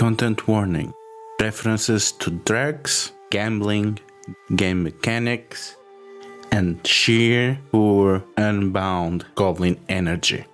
Content warning. References to drugs, gambling, game mechanics, and sheer, poor, unbound goblin energy.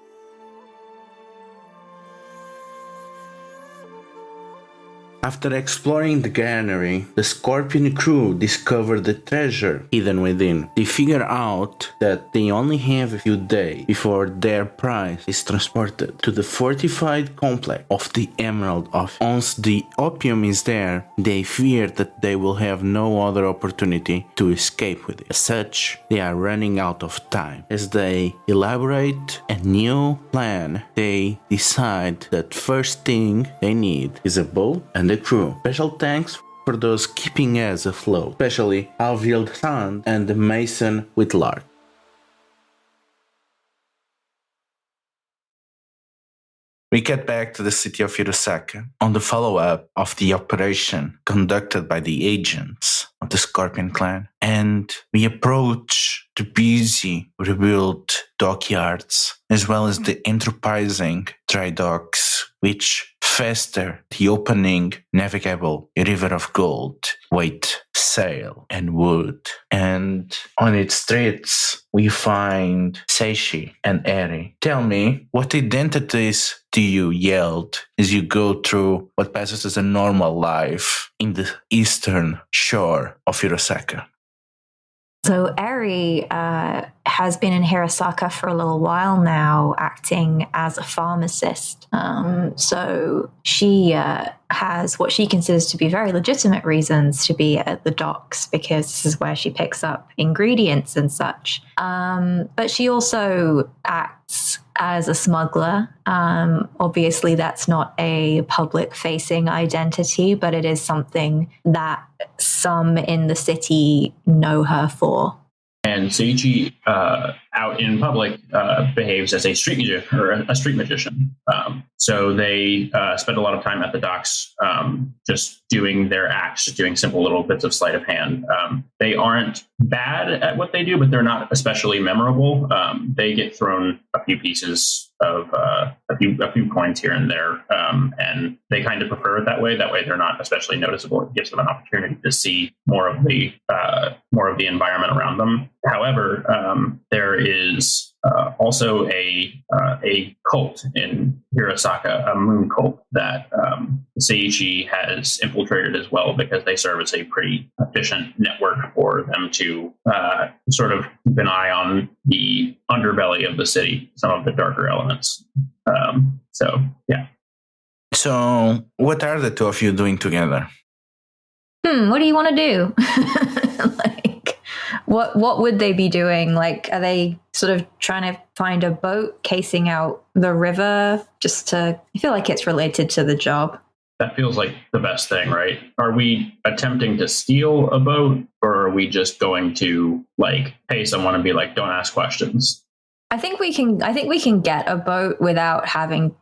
After exploring the granary, the Scorpion crew discovered the treasure hidden within. They figure out that they only have a few days before their prize is transported to the fortified complex of the Emerald Office. Once the opium is there, they fear that they will have no other opportunity to escape with it. As such, they are running out of time. As they elaborate a new plan, they decide that first thing they need is a boat and a crew. Special thanks for those keeping us afloat, especially Alvild Sand and the Mason with Lark. We get back to the city of Hirosaka on the follow-up of the operation conducted by the agents of the Scorpion clan, and we approach the busy rebuilt dockyards as well as the enterprising dry docks which fester the opening navigable river of gold, weight, sail, and wood. And on its streets, we find Soshi and Eri. Tell me, what identities do you yield as you go through what passes as a normal life in the eastern shore of Hirosaka? So Eri has been in Hirosaka for a little while now, acting as a pharmacist. So she has what she considers to be very legitimate reasons to be at the docks, because this is where she picks up ingredients and such. But she also acts as a smuggler. Obviously, that's not a public-facing identity, but it is something that some in the city know her for. And Seiichi, out in public, behaves as a street magician. So they spend a lot of time at the docks, just doing their acts, just doing simple little bits of sleight of hand. They aren't bad at what they do, but they're not especially memorable. They get thrown a few pieces of a few coins here and there, and they kind of prefer it that way. That way, they're not especially noticeable. It gives them an opportunity to see more of the environment around them. However, there is also a cult in Hirosaka, a moon cult that Seiichi has infiltrated as well, because they serve as a pretty efficient network for them to sort of keep an eye on the underbelly of the city, some of the darker elements. So, yeah. So, what are the two of you doing together? What do you want to do? What would they be doing? Like, are they sort of trying to find a boat, casing out the river, I feel like it's related to the job. That feels like the best thing, right? Are we attempting to steal a boat, or are we just going to pay someone and be like, don't ask questions? I think we can get a boat without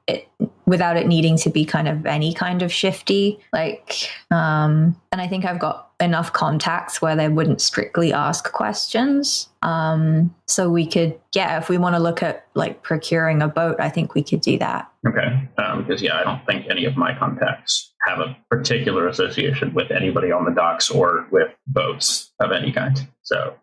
it needing to be kind of any kind of shifty. And I think I've got enough contacts where they wouldn't strictly ask questions. So we could, if we want to look at procuring a boat, I think we could do that. Okay. Because I don't think any of my contacts have a particular association with anybody on the docks or with boats of any kind. So.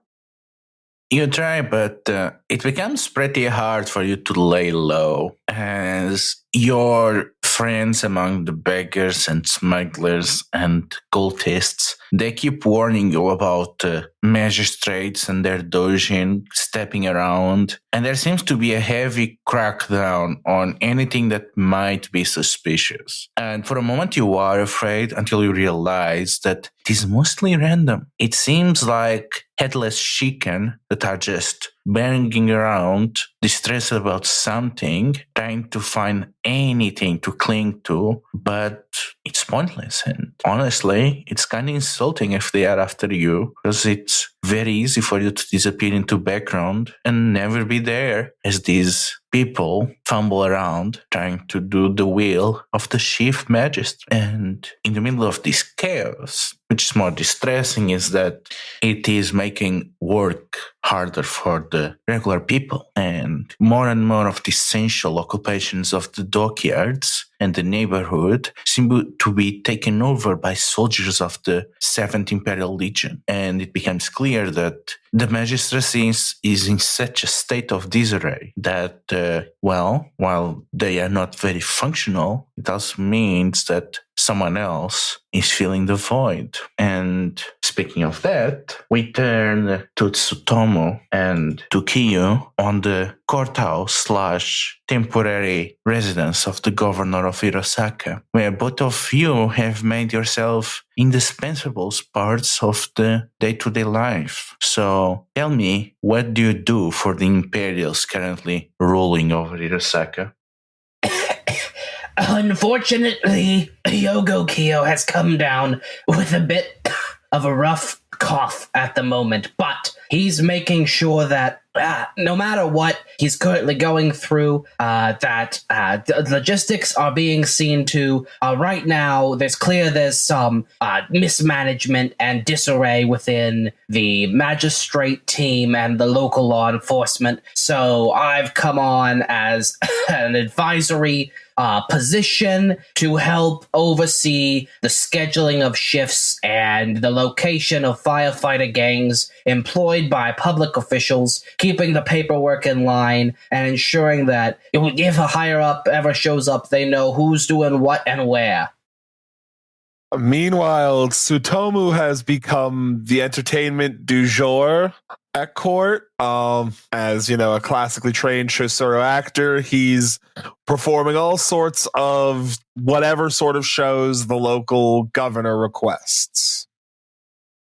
You try, but it becomes pretty hard for you to lay low, as your friends among the beggars and smugglers and cultists, they keep warning you about magistrates and their dojin stepping around, and there seems to be a heavy crackdown on anything that might be suspicious. And for a moment you are afraid, until you realize that it is mostly random. It seems like headless chicken that are just banging around, distressed about something, trying to find anything to cling to, but it's pointless. And honestly, it's kind of insulting if they are after you, because it's very easy for you to disappear into background and never be there as these people fumble around trying to do the will of the chief magistrate. And in the middle of this chaos, which is more distressing, is that it is making work harder for the regular people. And more of the essential occupations of the dockyards and the neighborhood seem to be taken over by soldiers of the 7th Imperial Legion. And it becomes clear that the magistracy is in such a state of disarray that, while they are not very functional, it also means that someone else is filling the void. And speaking of that, we turn to Tsutomu and to Kiyu on the courthouse / temporary residence of the governor of Hirosaka, where both of you have made yourself indispensable parts of the day-to-day life. So tell me, what do you do for the Imperials currently ruling over Hirosaka? Unfortunately, Yogo Kyo has come down with a bit of a rough cough at the moment, but he's making sure that no matter what he's currently going through, that the logistics are being seen to. Right now, there's some mismanagement and disarray within the magistrate team and the local law enforcement. So I've come on as an advisory position to help oversee the scheduling of shifts and the location of firefighter gangs employed by public officials, keeping the paperwork in line, and ensuring that if a higher up ever shows up, they know who's doing what and where. Meanwhile, Tsutomu has become the entertainment du jour at court. As you know, a classically trained Shosuro actor, he's performing all sorts of whatever sort of shows the local governor requests.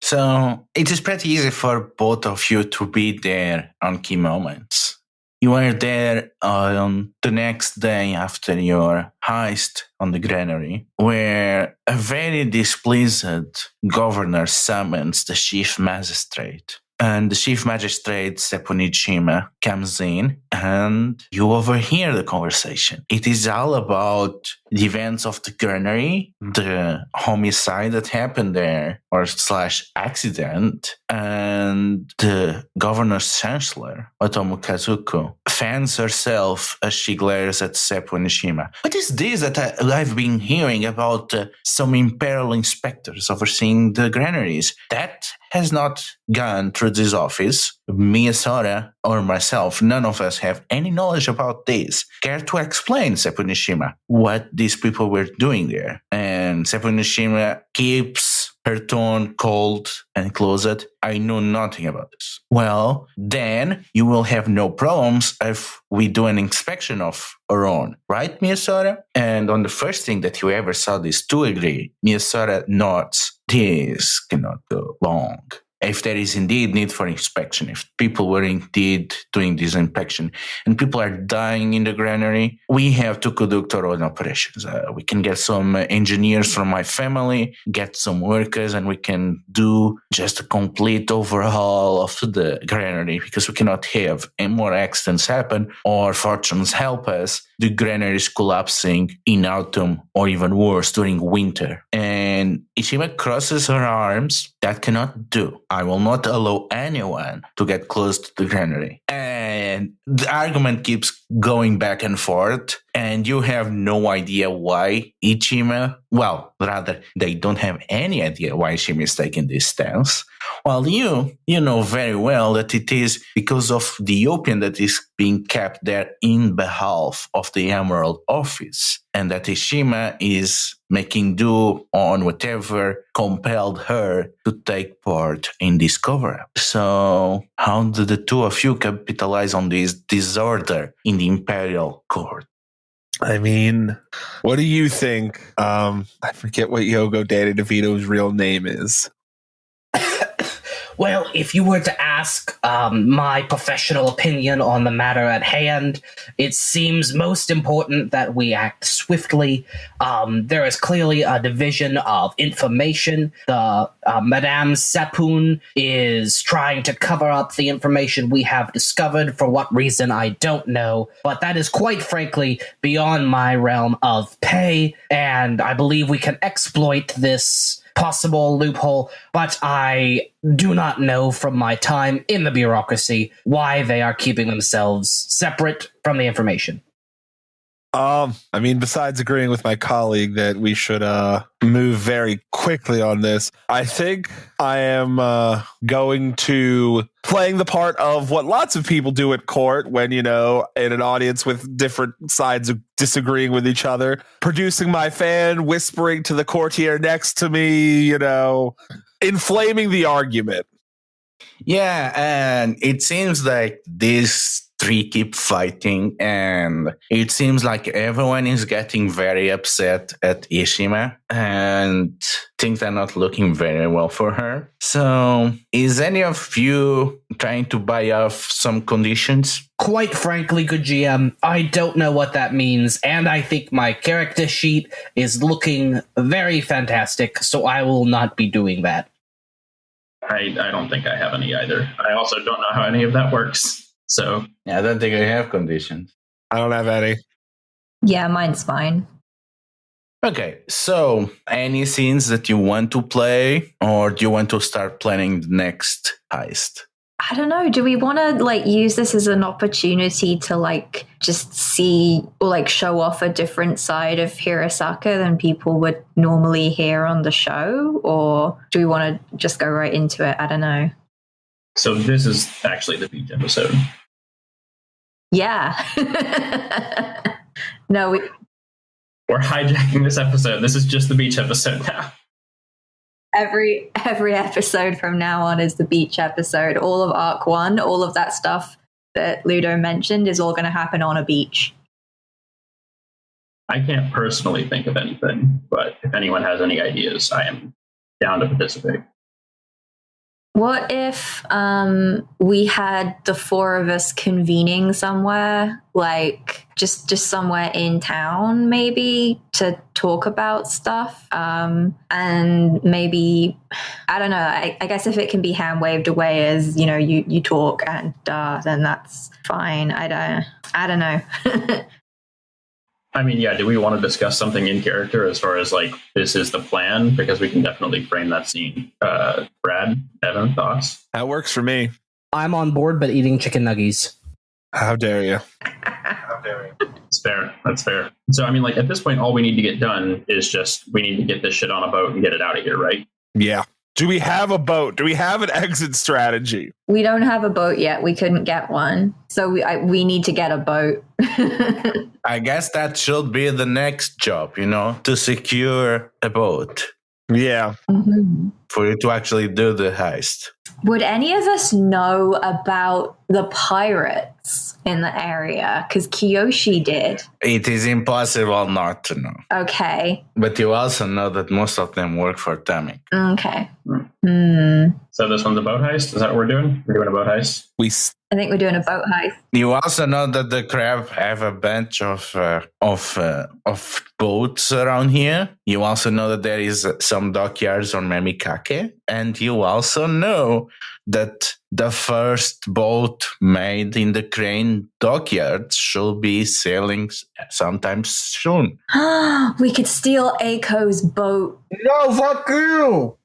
So it is pretty easy for both of you to be there on key moments. You are there on the next day after your heist on the granary, where a very displeased governor summons the chief magistrate. And the chief magistrate, Seppunijima, comes in and you overhear the conversation. It is all about the events of the granary, the homicide that happened there, or / accident, and the governor's chancellor, Otomo Kazuko, fans herself as she glares at Seppunijima. What is this that I've been hearing about some imperial inspectors overseeing the granaries? That has not gone through this office. Miyasora or myself, none of us have any knowledge about this. Care to explain, Seppunijima, what these people were doing there? And Seppunijima keeps her tone cold and closed. I know nothing about this. Well, then you will have no problems if we do an inspection of our own, right, Miyasora? And on the first thing that you ever saw these two agree, Miyasora nods. This cannot go long. If there is indeed need for inspection, if people were indeed doing this inspection and people are dying in the granary, we have to conduct our own operations. We can get some engineers from my family, get some workers, and we can do just a complete overhaul of the granary, because we cannot have any more accidents happen or fortunes help us. The granary is collapsing in autumn or even worse during winter. And Ishima crosses her arms. That cannot do. I will not allow anyone to get close to the granary. And the argument keeps going back and forth, and you have no idea why Ichima, well, rather, they don't have any idea why Ichima is taking this stance. While you know very well that it is because of the opium that is being kept there in behalf of the Emerald Office, and that Ishima is making do on whatever compelled her to take part in this cover-up. So how do the two of you capitalize on this disorder in the Imperial Court? I mean, what do you think? I forget what Yogo Danny DeVito's real name is. Well, if you were to ask my professional opinion on the matter at hand, it seems most important that we act swiftly. There is clearly a division of information. The Madame Sapun is trying to cover up the information we have discovered. For what reason, I don't know. But that is quite frankly beyond my realm of pay, and I believe we can exploit this possible loophole, but I do not know from my time in the bureaucracy why they are keeping themselves separate from the information. I mean, besides agreeing with my colleague that we should move very quickly on this, I think I am going to playing the part of what lots of people do at court when, in an audience with different sides of disagreeing with each other, producing my fan, whispering to the courtier next to me, inflaming the argument. Yeah, and it seems like these three keep fighting, and it seems like everyone is getting very upset at Ishima and things are not looking very well for her. So, is any of you trying to buy off some conditions? Quite frankly, good GM, I don't know what that means, and I think my character sheet is looking very fantastic, so I will not be doing that. I don't think I have any either. I also don't know how any of that works. So Yeah, I don't think I have conditions. I don't have any. Yeah, mine's fine. Okay, so any scenes that you want to play, or do you want to start planning the next heist? I don't know. Do we want to use this as an opportunity to just see or show off a different side of Hirosaka than people would normally hear on the show? Or do we want to just go right into it? I don't know. So this is actually the beach episode. Yeah. No, We're hijacking this episode. This is just the beach episode now. Every episode from now on is the beach episode. All of Arc 1, all of that stuff that Ludo mentioned is all going to happen on a beach. I can't personally think of anything, but if anyone has any ideas, I am down to participate. What if we had the four of us convening somewhere, just somewhere in town, maybe, to talk about stuff? And maybe, I don't know, I guess if it can be hand waved away as, you talk and then that's fine. I don't know. I mean, yeah, do we want to discuss something in character as far as this is the plan? Because we can definitely frame that scene. Brad, Evan, thoughts? That works for me. I'm on board, but eating chicken nuggies. How dare you? That's fair. That's fair. So, I mean, at this point, all we need to get done is just we need to get this shit on a boat and get it out of here, right? Yeah. Do we have a boat? Do we have an exit strategy? We don't have a boat yet. We couldn't get one. So we need to get a boat. I guess that should be the next job, to secure a boat. Yeah. Mm-hmm. For you to actually do the heist. Would any of us know about the pirates in the area? Because Kiyoshi did. It is impossible not to know. Okay. But you also know that most of them work for Tamik. Okay. Hmm. So this one's a boat heist? Is that what we're doing? We're doing a boat heist? I think we're doing a boat heist. You also know that the crab have a bunch of boats around here. You also know that there is some dockyards on Memikake. And you also know that the first boat made in the Crane dockyard should be sailing sometime soon. We could steal Aiko's boat. No, fuck you!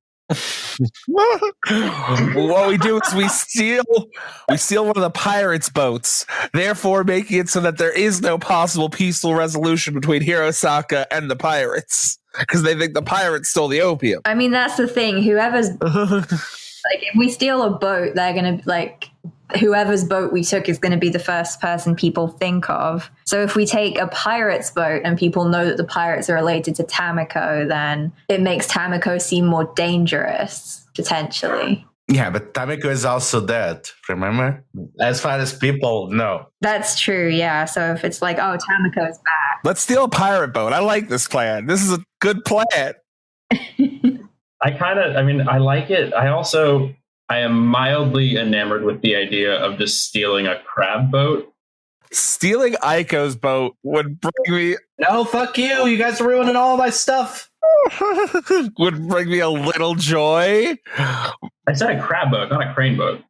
What we do is we steal one of the pirates' boats, therefore making it so that there is no possible peaceful resolution between Hirosaka and the pirates, because they think the pirates stole the opium. I mean, that's the thing. Whoever's if we steal a boat, they're gonna whoever's boat we took is going to be the first person people think of. So if we take a pirate's boat and people know that the pirates are related to Tamiko, then it makes Tamiko seem more dangerous, potentially. Yeah, but Tamiko is also dead, remember? As far as people know. That's true, yeah. So if it's Tamiko's back. Let's steal a pirate boat. I like this plan. This is a good plan. I like it. I also, I am mildly enamored with the idea of just stealing a crab boat. Stealing Aiko's boat would bring me No, fuck you. You guys are ruining all my stuff. would bring me a little joy. I said a crab boat, not a crane boat.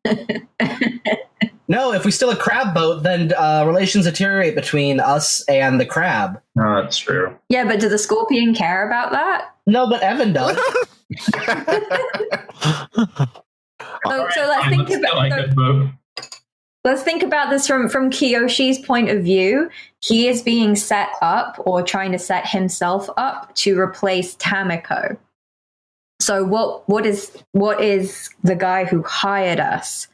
No, if we steal a crab boat, then relations deteriorate between us and the crab. No, that's true. Yeah, but does the scorpion care about that? No, but Evan does. So let's think about this from Kiyoshi's point of view. He is being set up or trying to set himself up to replace Tamiko. So what is the guy who hired us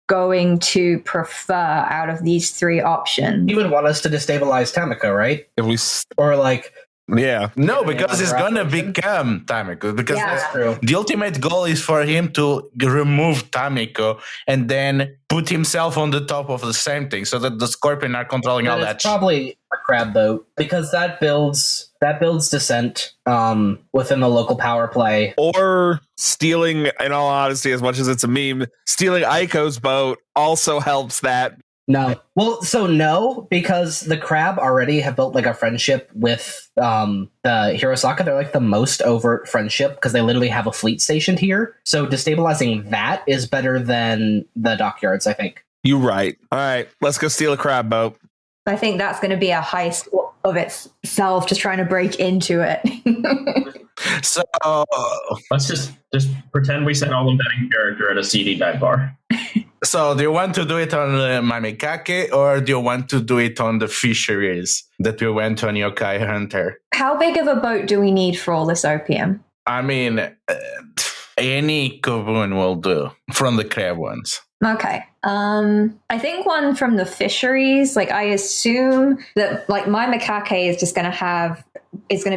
going to prefer out of these three options? He would want us to destabilize Tamiko, right? If we Or like, yeah. No, because he's gonna become Tamiko. Because that's true. the ultimate goal is for him to remove Tamiko and then put himself on the top of the same thing, so that the Scorpion are controlling all Then that. it's probably a crab boat because that builds dissent within the local power play. Or stealing, in all honesty, as much as it's a meme, stealing Aiko's boat also helps that. No. Well, so no, because the crab already have built like a friendship with the Hirosaka. They're like the most overt friendship because they literally have a fleet stationed here. So destabilizing that is better than the dockyards, I think. You're right. All right, let's go steal a crab boat. I think that's going to be a heist of itself, just trying to break into it. So Let's just pretend we sent all of that in character at a seedy dive bar. So do you want to do it on Mamikake, or do you want to do it on the fisheries that we went on Yokai Hunter? How big of a boat do we need for all this opium? I mean, any Kobun will do from the crab ones. Okay. I think one from the fisheries, like I assume that like my Makake is just going to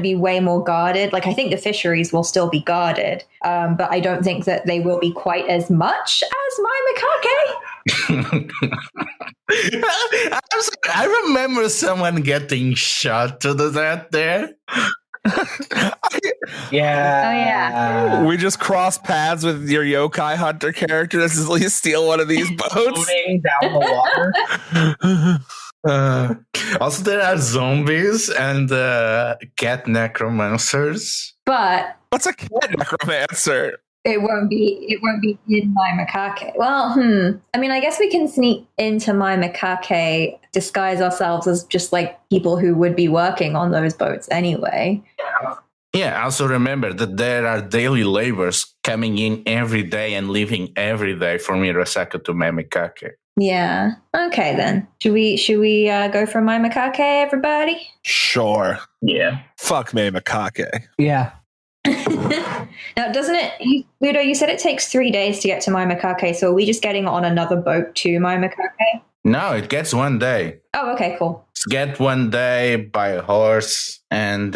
be way more guarded. Like I think the fisheries will still be guarded, but I don't think that they will be quite as much as my Makake. I remember someone getting shot to that there. Yeah. Oh, yeah. We just cross paths with your yokai hunter character. This is you steal one of these boats. Floating down the water. Also, there are zombies and cat necromancers. But What's a cat necromancer? it won't be in my Makake. Well, I mean, I guess we can sneak into my Makake, disguise ourselves as just like people who would be working on those boats anyway. Yeah, also remember that there are daily laborers coming in every day and leaving every day from Hirosaka to Mamikake. Yeah. Okay, then. Should we go for my Makake, everybody? Sure. Yeah. Fuck me, Makake. Yeah. Now, doesn't it, Ludo, you said it takes 3 days to get to my Makake, so are we just getting on another boat to my Makake? No, it gets 1 day. Oh, okay, cool. It's get 1 day by horse, and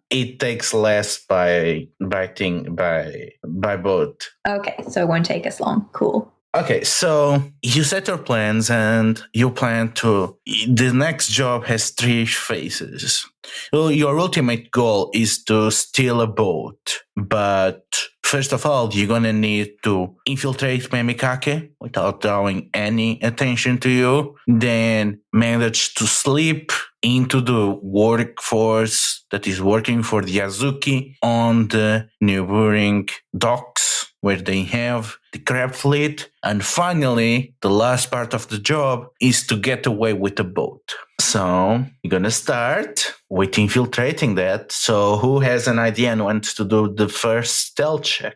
it takes less by boat. Okay, so it won't take us long. Cool. Okay, so you set your plans and you plan to... The next job has 3 phases. Well, your ultimate goal is to steal a boat. But first of all, you're going to need to infiltrate Mamikake without drawing any attention to you. Then manage to slip into the workforce that is working for the Azuki on the neighboring docks where they have the crab fleet. And finally, the last part of the job is to get away with the boat. So you're going to start with infiltrating that. So who has an idea and wants to do the first stealth check?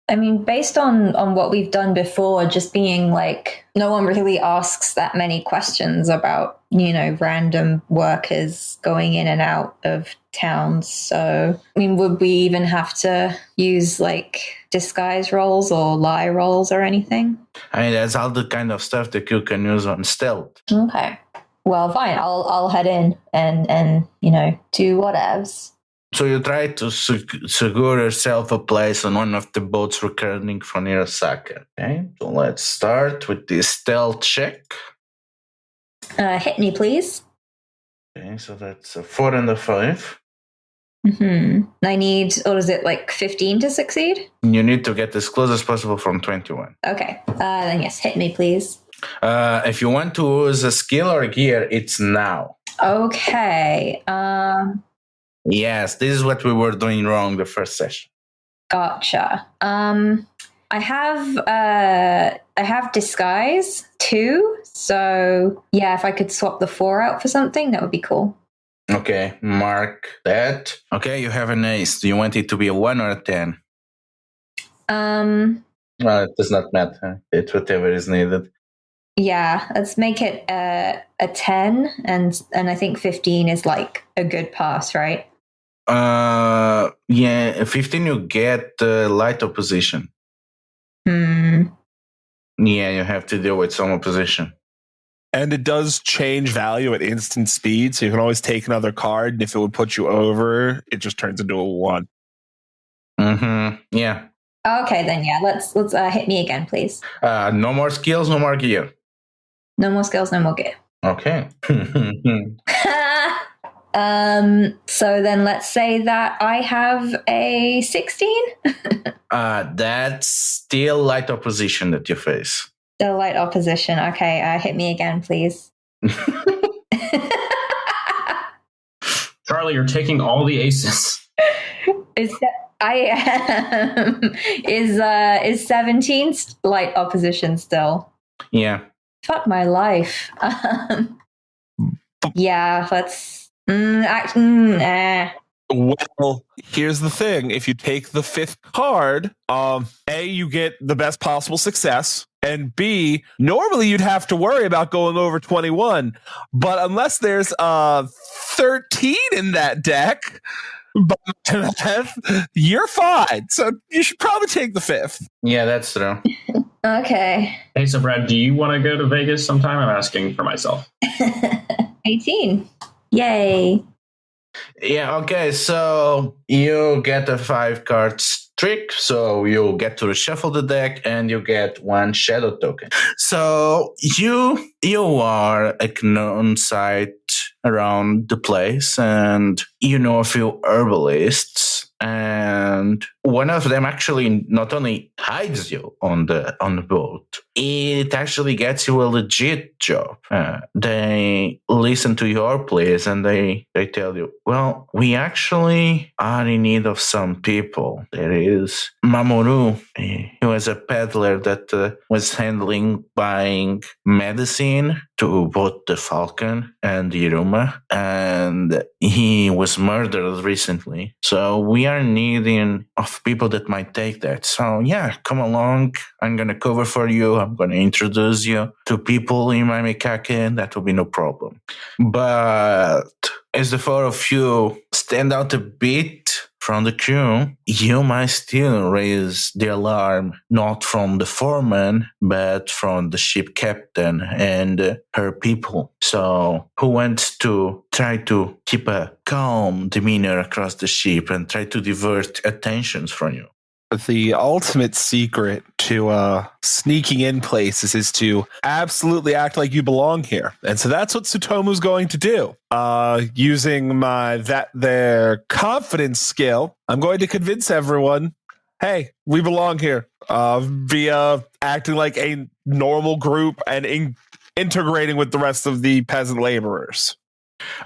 I mean, based on what we've done before, just being like, no one really asks that many questions about, random workers going in and out of towns. So, I mean, would we even have to use like disguise rolls or lie rolls or anything? I mean, that's all the kind of stuff that you can use on stealth. Okay. Well, fine. I'll head in and do whatevs. So you try to secure yourself a place on one of the boats returning from Hirosaka. Okay, so let's start with this stealth check. Hit me, please. Okay, so that's a 4 and a 5. I need, what is it, like 15 to succeed? You need to get as close as possible from 21. Okay. Then yes, hit me, please. If you want to use a skill or a gear, it's now. Okay. Yes, this is what we were doing wrong the first session. Gotcha. I have disguise too. So yeah, if I could swap the 4 out for something, that would be cool. Okay, mark that. Okay, you have an ace. Do you want it to be a 1 or a 10? Well, it does not matter. It's whatever is needed. Yeah, let's make it a 10, and I think 15 is like a good pass, right? Yeah, 15 you get light opposition. Yeah, you have to deal with some opposition. And it does change value at instant speed, so you can always take another card, and if it would put you over, it just turns into a 1. Yeah. Okay, then yeah, let's hit me again, please. No more skills, no more gear. No more skills, no more gear. Okay. So then let's say that I have a 16. That's still light opposition that you face. The light opposition. Okay, hit me again, please. Charlie, you're taking all the aces. Is 17 light opposition still? Yeah. Fuck my life. Yeah, let's. Well, here's the thing. If you take the 5th card, A, you get the best possible success, and B, normally you'd have to worry about going over 21, but unless there's 13 in that deck, you're fine. So you should probably take the 5th. Yeah, that's true. Okay. Hey, so Brad, do you want to go to Vegas sometime? I'm asking for myself. 18. Yay. Yeah, okay, so you get a 5 card trick, so you get to reshuffle the deck and you get 1 shadow token. So you are a known site around the place, and you know a few herbalists, and one of them actually not only hides you on the boat, it actually gets you a legit job. They listen to your place and they tell you, well, we actually are in need of some people. There is Mamoru. He was a peddler that was buying medicine to both the Falcon and the Iruma, and he was murdered recently. So we are needing of people that might take that. So yeah, come along. I'm going to cover for you. I'm going to introduce you to people in Maimikake. That will be no problem. But as the 4 of you stand out a bit from the crew, you might still raise the alarm, not from the foreman, but from the ship captain and her people. So who wants to try to keep a calm demeanor across the ship and try to divert attentions from you? The ultimate secret to sneaking in places is to absolutely act like you belong here. And so that's what Tsutomu's going to do. Using their confidence skill, I'm going to convince everyone, hey, we belong here, via acting like a normal group and integrating with the rest of the peasant laborers.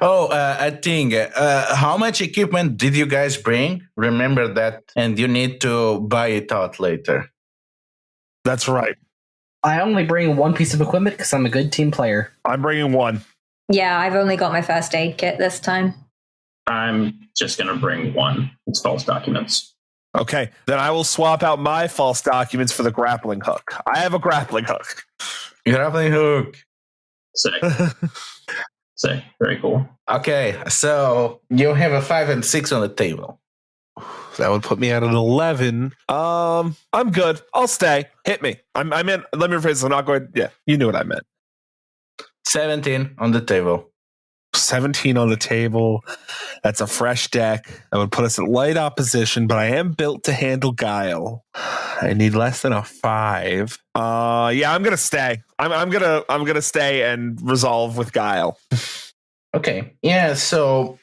Oh, I think, how much equipment did you guys bring? Remember that, and you need to buy it out later. That's right. I only bring 1 piece of equipment because I'm a good team player. I'm bringing 1. Yeah, I've only got my first aid kit this time. I'm just going to bring 1. It's false documents. Okay, then I will swap out my false documents for the grappling hook. I have a grappling hook. Grappling hook. Sick. Sick. Very cool. Okay, so you have a 5 and 6 on the table. That would put me at an 11. I'm good. I'll stay. Hit me. I meant, let me rephrase this. I'm not going, yeah, you knew what I meant. 17 on the table. 17 on the table. That's a fresh deck. That would put us at light opposition, but I am built to handle guile. I need less than a 5. Yeah, I'm gonna stay. I'm gonna stay and resolve with guile. Okay. Yeah, so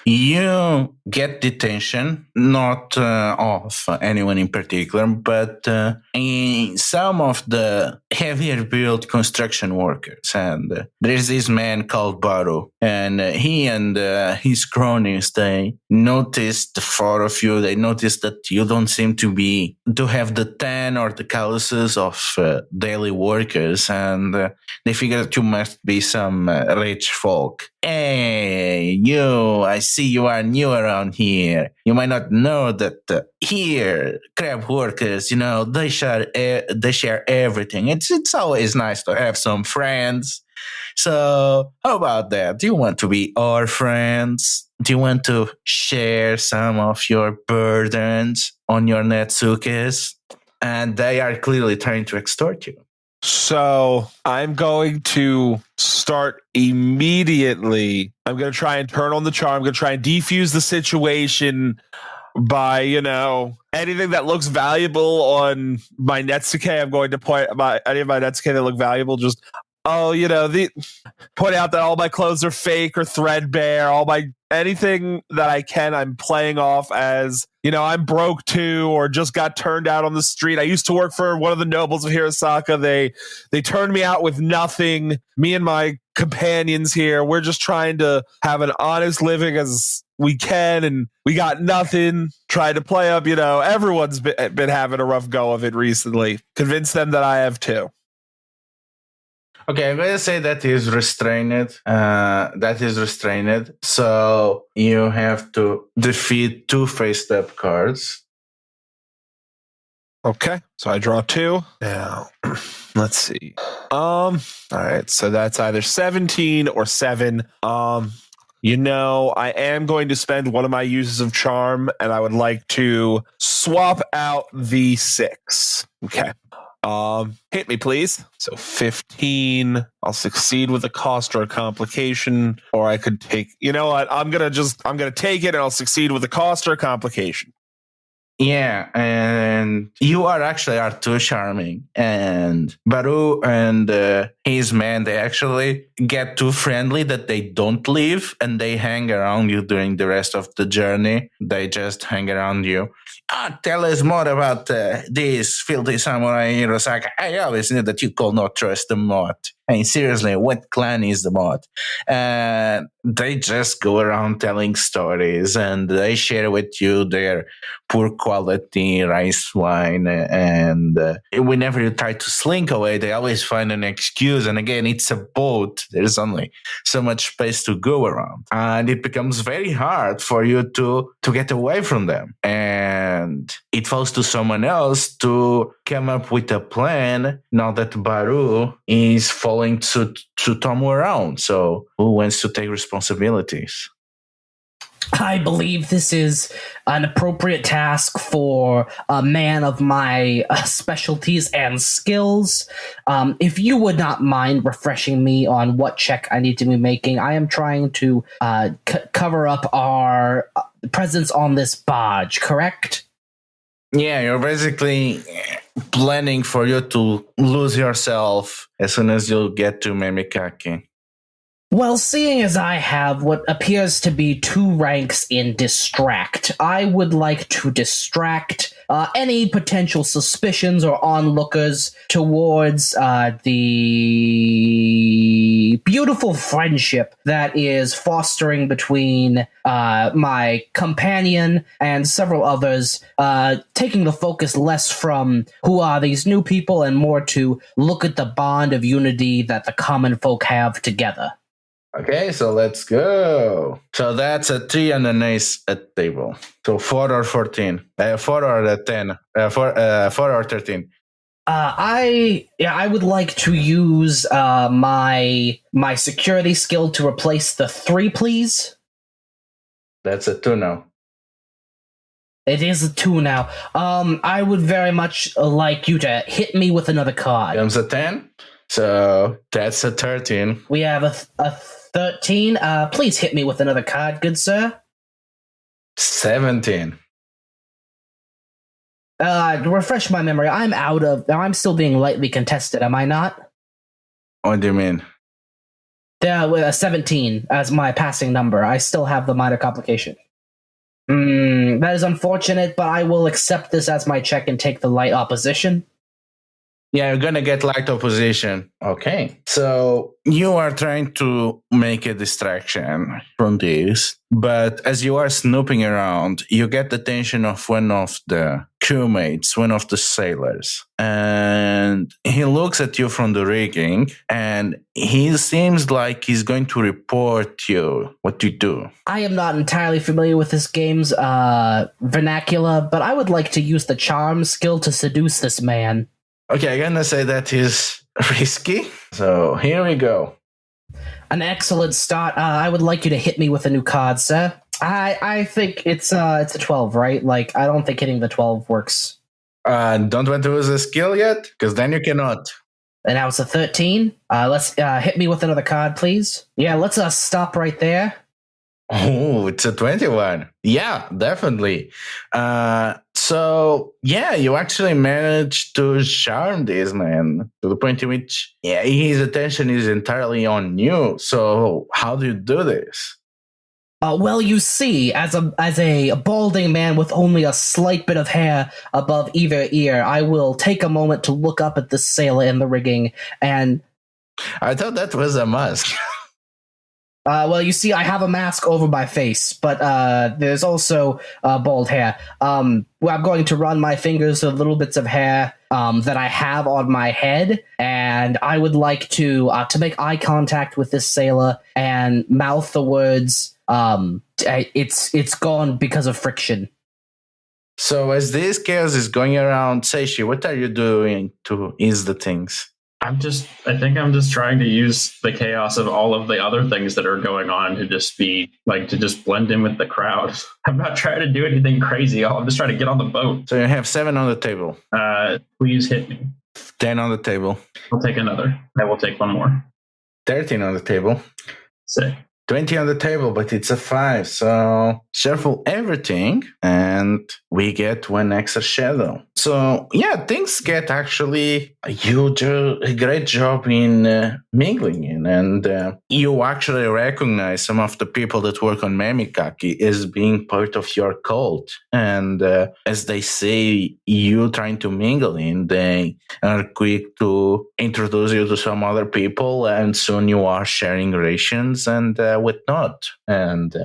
You get detention, not of anyone in particular, but in some of the heavier built construction workers. And there's this man called Baru, and he and his cronies, they noticed the four of you. They noticed that you don't seem to have the tan or the calluses of daily workers, and they figured that you must be some rich folk. Hey, you, I see you are new around here. You might not know that here, crab workers, they share everything. It's always nice to have some friends. So how about that? Do you want to be our friends? Do you want to share some of your burdens on your Netsukes? And they are clearly trying to extort you. So I'm going to start immediately. I'm going to try and turn on the charm. I'm going to try and defuse the situation by, anything that looks valuable on my Netsuke. I'm going to point any of my Netsuke that look valuable. Just, point out that all my clothes are fake or threadbare. Anything that I can, I'm playing off as, I'm broke too, or just got turned out on the street. I used to work for one of the nobles of Hirosaka. They turned me out with nothing. Me and my companions here, we're just trying to have an honest living as we can, and we got nothing. Trying to play up, everyone's been having a rough go of it recently. Convince them that I have too. Okay, I'm going to say that is restrained. So you have to defeat 2 face-up cards. Okay, so I draw 2. Now, let's see. All right, so that's either 17 or 7. I am going to spend one of my uses of charm, and I would like to swap out the 6. Okay. Hit me, please. So 15. I'll succeed with a cost or a complication, or I could take. You know what? I'm gonna take it, and I'll succeed with a cost or a complication. Yeah, and you are too charming. And Baru and his man, they actually get too friendly that they don't leave, and they hang around you during the rest of the journey. They just hang around you. Tell us more about this filthy samurai in Hirosaka. I always knew that you could not trust the mod. I mean, seriously, what clan is the mod? And they just go around telling stories, and they share with you their poor quality rice wine. And whenever you try to slink away, they always find an excuse. And again, it's a boat. There's only so much space to go around. And it becomes very hard for you to get away from them. And it falls to someone else to come up with a plan now that Baru is following to Tomu around. So who wants to take responsibilities? I believe this is an appropriate task for a man of my specialties and skills. If you would not mind refreshing me on what check I need to be making, I am trying to cover up our presence on this barge, correct? Yeah, you're basically planning for you to lose yourself as soon as you get to Memikaki. Well, seeing as I have what appears to be 2 ranks in distract, I would like to distract any potential suspicions or onlookers towards the beautiful friendship that is fostering between my companion and several others, taking the focus less from who are these new people and more to look at the bond of unity that the common folk have together. Okay, so let's go. So that's a 3 and an ace at table. So 4 or 14. 4 or 10. 4 or 13. I would like to use my security skill to replace the 3, please. That's a 2 now. It is a 2 now. I would very much like you to hit me with another card. Comes a 10. So that's a 13. We have a 13. Please hit me with another card, good sir. 17. Refresh my memory. I'm still being lightly contested, am I not? What do you mean? With a 17 as my passing number. I still have the minor complication. That is unfortunate, but I will accept this as my check and take the light opposition. Yeah, you're gonna get light opposition. Okay. So you are trying to make a distraction from this, but as you are snooping around, you get the attention of one of the crewmates, one of the sailors. And he looks at you from the rigging, and he seems like he's going to report you what you do. I am not entirely familiar with this game's vernacular, but I would like to use the charm skill to seduce this man. Okay, I'm gonna say that is risky. So here we go. An excellent start. I would like you to hit me with a new card, sir. I think it's a 12, right? Like, I don't think hitting the 12 works. Don't want to use a skill yet? Because then you cannot. And now it's a 13. Let's hit me with another card, please. Yeah, let's stop right there. Oh, it's a 21. Yeah, definitely. So, yeah, you actually managed to charm this man to the point in which his attention is entirely on you. So, how do you do this? Well, you see, as a balding man with only a slight bit of hair above either ear, I will take a moment to look up at the sailor in the rigging and... I thought that was a mask. Well, you see, I have a mask over my face, but there's also bald hair. I'm going to run my fingers through little bits of hair that I have on my head, and I would like to make eye contact with this sailor and mouth the words, it's gone because of friction. So as this chaos is going around, Soshi, what are you doing to ease the things? I think I'm just trying to use the chaos of all of the other things that are going on to just blend in with the crowd. I'm not trying to do anything crazy. I'm just trying to get on the boat. So you have 7 on the table. Please hit me. 10 on the table. I'll take another. I will take one more. 13 on the table. Sick. 20 on the table, but it's a 5. So shuffle everything, and we get 1 extra shadow. So yeah, things get actually, you do a great job in mingling in, and you actually recognize some of the people that work on Mamikaki as being part of your cult. And as they see you trying to mingle in, they are quick to introduce you to some other people, and soon you are sharing rations and whatnot. And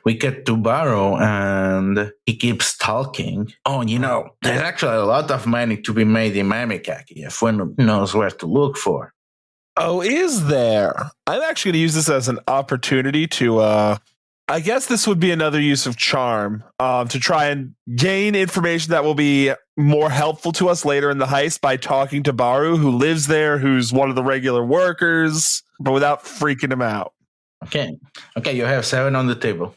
we get to Baro, and he keeps talking. Oh, there's actually a lot of money to be made in Mamikaki if one knows where to look for. Oh, is there? I'm actually going to use this as an opportunity to, I guess this would be another use of charm, to try and gain information that will be more helpful to us later in the heist by talking to Baru, who lives there, who's one of the regular workers, but without freaking him out. Okay, you have 7 on the table.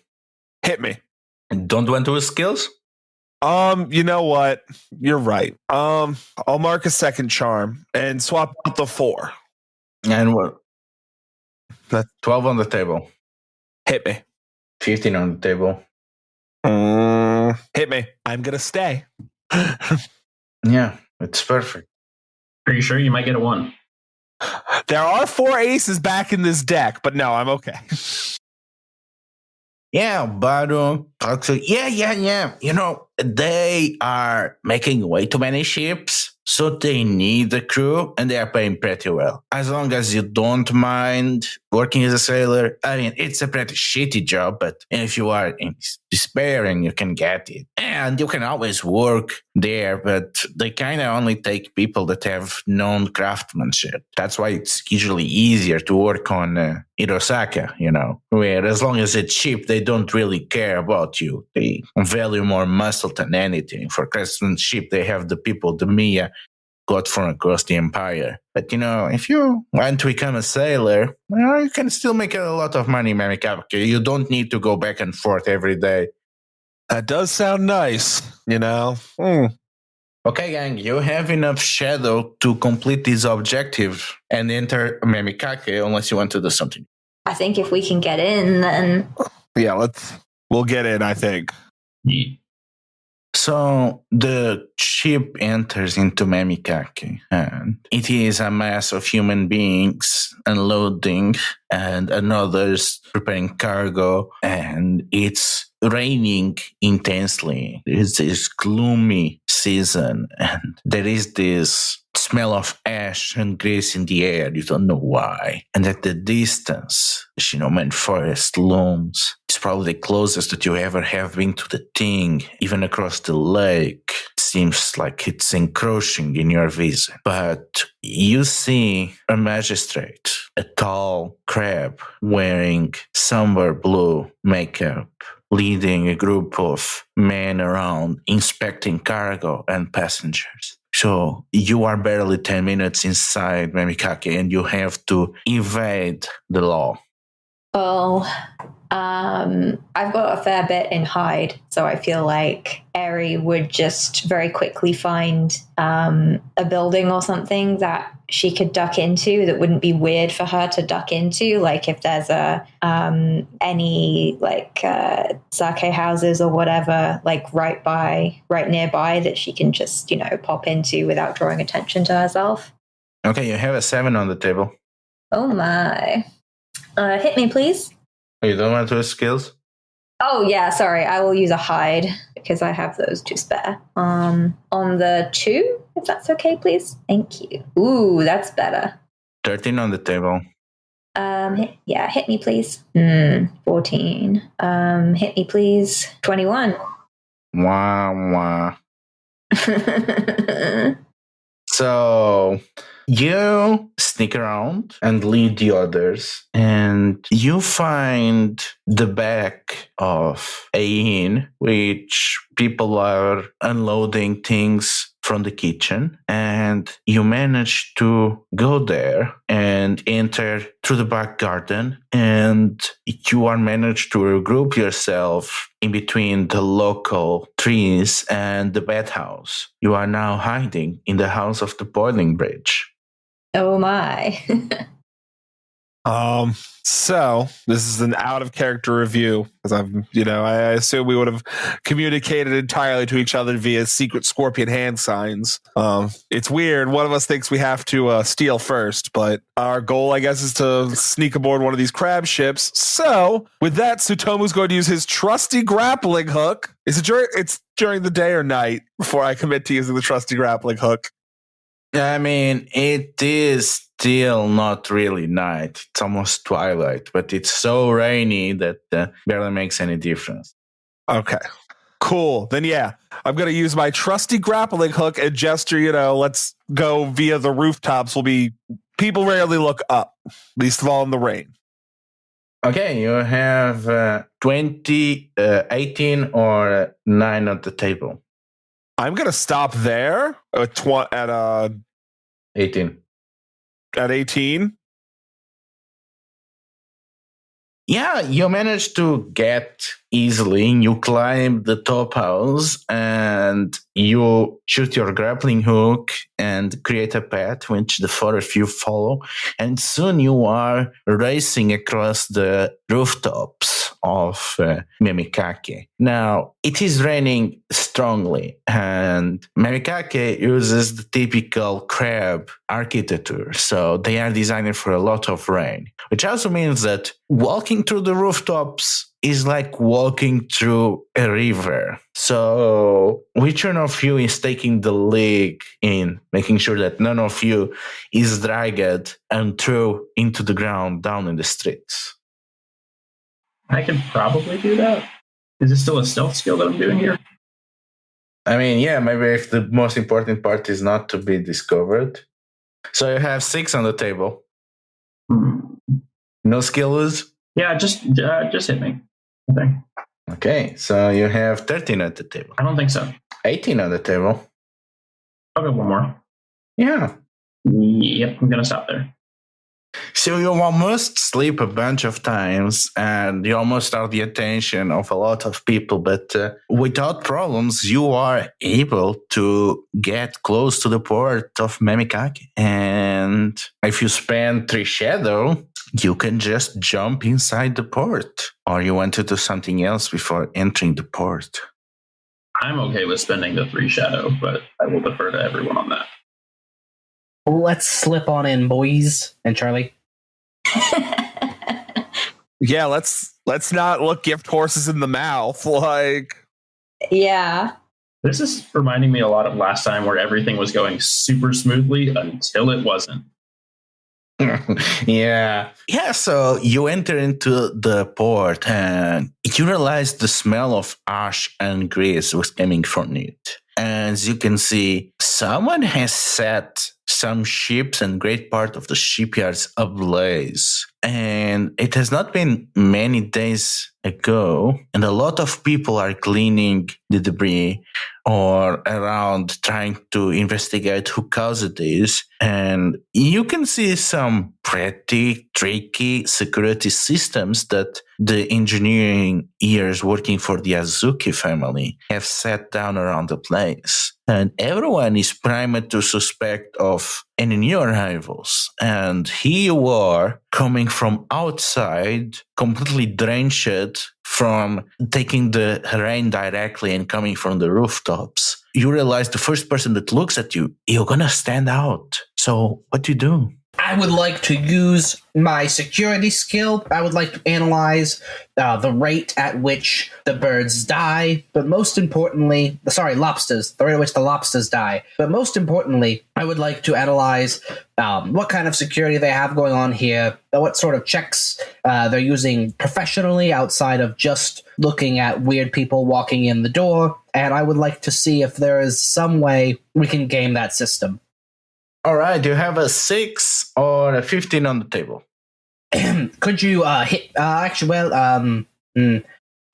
Hit me. Don't want to use skills? You know what? You're right. I'll mark a second charm and swap out the 4. And what? 12 on the table. Hit me. 15 on the table. Hit me. I'm gonna stay. Yeah, it's perfect. Are you sure? You might get a 1. There are 4 aces back in this deck, but no, I'm okay. Yeah, but yeah. They are making way too many ships, so they need a crew, and they are paying pretty well. As long as you don't mind working as a sailor, I mean, it's a pretty shitty job, but if you are despairing, you can get it. And you can always work there, but they kind of only take people that have known craftsmanship. That's why it's usually easier to work on Hirosaka, where as long as it's cheap, they don't really care about you. They value more muscle than anything. For craftsmanship, they have the people, the Mia, got from across the empire. But, if you want to become a sailor, you can still make a lot of money, Mamikaki. You don't need to go back and forth every day. That does sound nice, Okay, gang, you have enough shadow to complete this objective and enter Mamikaki unless you want to do something. I think if we can get in, then... Yeah, we'll get in, I think. Yeah. So the ship enters into Memikake, and it is a mass of human beings unloading and others preparing cargo, and it's raining intensely. It's this gloomy season, and there is this smell of ash and grease in the air. You don't know why. And at the distance, the Shinomen forest looms. It's probably the closest that you ever have been to the thing, even across the lake. It seems like it's encroaching in your vision. But you see a magistrate, a tall crab wearing somber blue makeup, leading a group of men around inspecting cargo and passengers. So you are barely 10 minutes inside Memikake and you have to evade the law. Well, I've got a fair bit in hide, so I feel like Eri would just very quickly find a building or something that she could duck into that wouldn't be weird for her to duck into. Like if there's any sake houses or whatever, like right nearby that she can just, pop into without drawing attention to herself. Okay, you have a 7 on the table. Oh my. Hit me, please. You don't want to use skills? Oh, yeah, sorry. I will use a hide because I have those to spare. On the 2, if that's okay, please. Thank you. Ooh, that's better. 13 on the table. Hit me, please. 14. Hit me, please. 21. Wah. So you sneak around and lead the others, and you find the back of a inn, which people are unloading things from the kitchen, and you manage to go there and enter through the back garden, and you are managed to regroup yourself in between the local trees and the bathhouse. You are now hiding in the house of the boiling bridge. Oh my. So this is an out of character review because I assume we would have communicated entirely to each other via secret scorpion hand signs. It's weird. One of us thinks we have to steal first, but our goal, I guess, is to sneak aboard one of these crab ships. So with that, Tsutomu's going to use his trusty grappling hook. It's during the day or night before I commit to using the trusty grappling hook. I mean, it is still not really night. It's almost twilight, but it's so rainy that barely makes any difference. Okay, cool. Then yeah, I'm going to use my trusty grappling hook and gesture, let's go via the rooftops. People rarely look up, least of all in the rain. Okay, you have 20, 18 or 9 at the table. I'm going to stop there at 18. At 18? Yeah, you managed to get easily. You climb the top house and you shoot your grappling hook and create a path which the 4 of you follow. And soon you are racing across the rooftops of Memikake. Now, it is raining strongly, and Memikake uses the typical crab architecture. So they are designed for a lot of rain, which also means that walking through the rooftops is like walking through a river. So which one of you is taking the lead in making sure that none of you is dragged and thrown into the ground down in the streets? I can probably do that. Is it still a stealth skill that I'm doing here? I mean, yeah, maybe if the most important part is not to be discovered. So you have 6 on the table. No skills? Yeah, just hit me. I think. Okay, so you have 13 at the table. I don't think so. 18 on the table. I'll go one more. Yeah. Yep, I'm going to stop there. So you almost sleep a bunch of times and you almost are the attention of a lot of people, but without problems, you are able to get close to the port of Memikake. And if you spend 3 shadow, you can just jump inside the port. Or you want to do something else before entering the port. I'm okay with spending the 3 shadow, but I will defer to everyone on that. Let's slip on in, boys. And Charlie? Yeah, let's not look gift horses in the mouth. Like, Yeah. This is reminding me a lot of last time where everything was going super smoothly until it wasn't. Yeah. Yeah, so you enter into the port and you realize the smell of ash and grease was coming from it. As you can see, someone has set some ships and great part of the shipyards ablaze. And it has not been many days ago, and a lot of people are cleaning the debris or around trying to investigate who caused this. And you can see some pretty tricky security systems that the engineering ears working for the Azuki family have set down around the place. And everyone is primed to suspect of any new arrivals. And here you are coming from outside, completely drenched from taking the rain directly and coming from the rooftops. You realize the first person that looks at you, you're gonna stand out. So what do you do? I would like to use my security skill. I would like to analyze the rate at which the birds die, but most importantly, lobsters, the rate at which the lobsters die. But most importantly, I would like to analyze what kind of security they have going on here, what sort of checks they're using professionally outside of just looking at weird people walking in the door. And I would like to see if there is some way we can game that system. All right, you have a 6 or a 15 on the table. Could you hit? I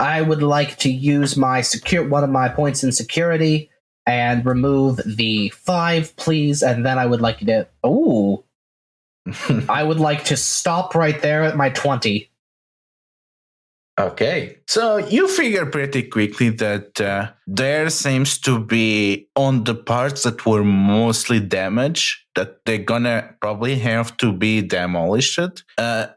would like to use my one of my points in security and remove the 5, please. And then I would like you to. Ooh, I would like to stop right there at my 20. Okay, so you figure pretty quickly that there seems to be on the parts that were mostly damaged, that they're gonna probably have to be demolished.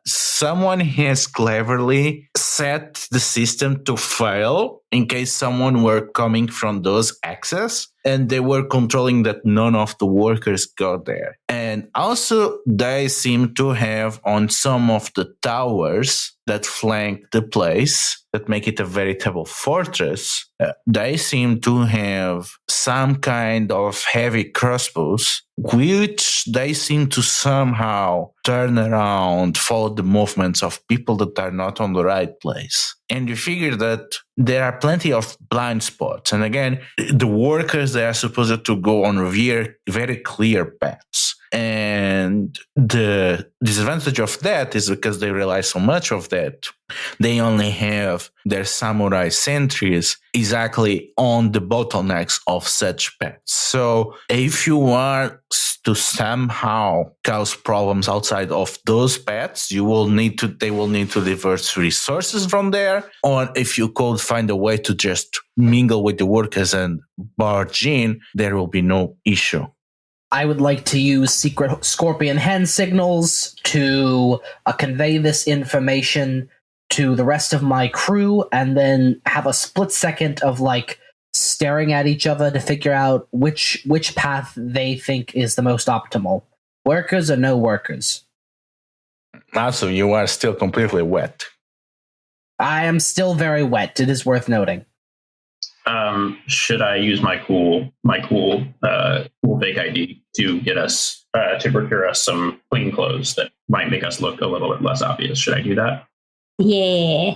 Someone has cleverly set the system to fail in case someone were coming from those access, and they were controlling that none of the workers got there. And also, they seem to have on some of the towers that flank the place, that make it a veritable fortress, they seem to have some kind of heavy crossbows, which they seem to somehow turn around, follow the movements of people that are not on the right place. And you figure that there are plenty of blind spots. And again, the workers, they are supposed to go on very clear paths. And the disadvantage of that is because they rely so much of that, they only have their samurai sentries exactly on the bottlenecks of such paths. So if you want to somehow cause problems outside of those paths, they will need to divert resources from there. Or if you could find a way to just mingle with the workers and barge in, there will be no issue. I would like to use secret scorpion hand signals to convey this information to the rest of my crew, and then have a split second of staring at each other to figure out which path they think is the most optimal. Workers or no workers? Also, you are still completely wet. I am still very wet. It is worth noting. Should I use my cool fake ID to get us to procure us some clean clothes that might make us look a little bit less obvious? Should I do that? Yeah.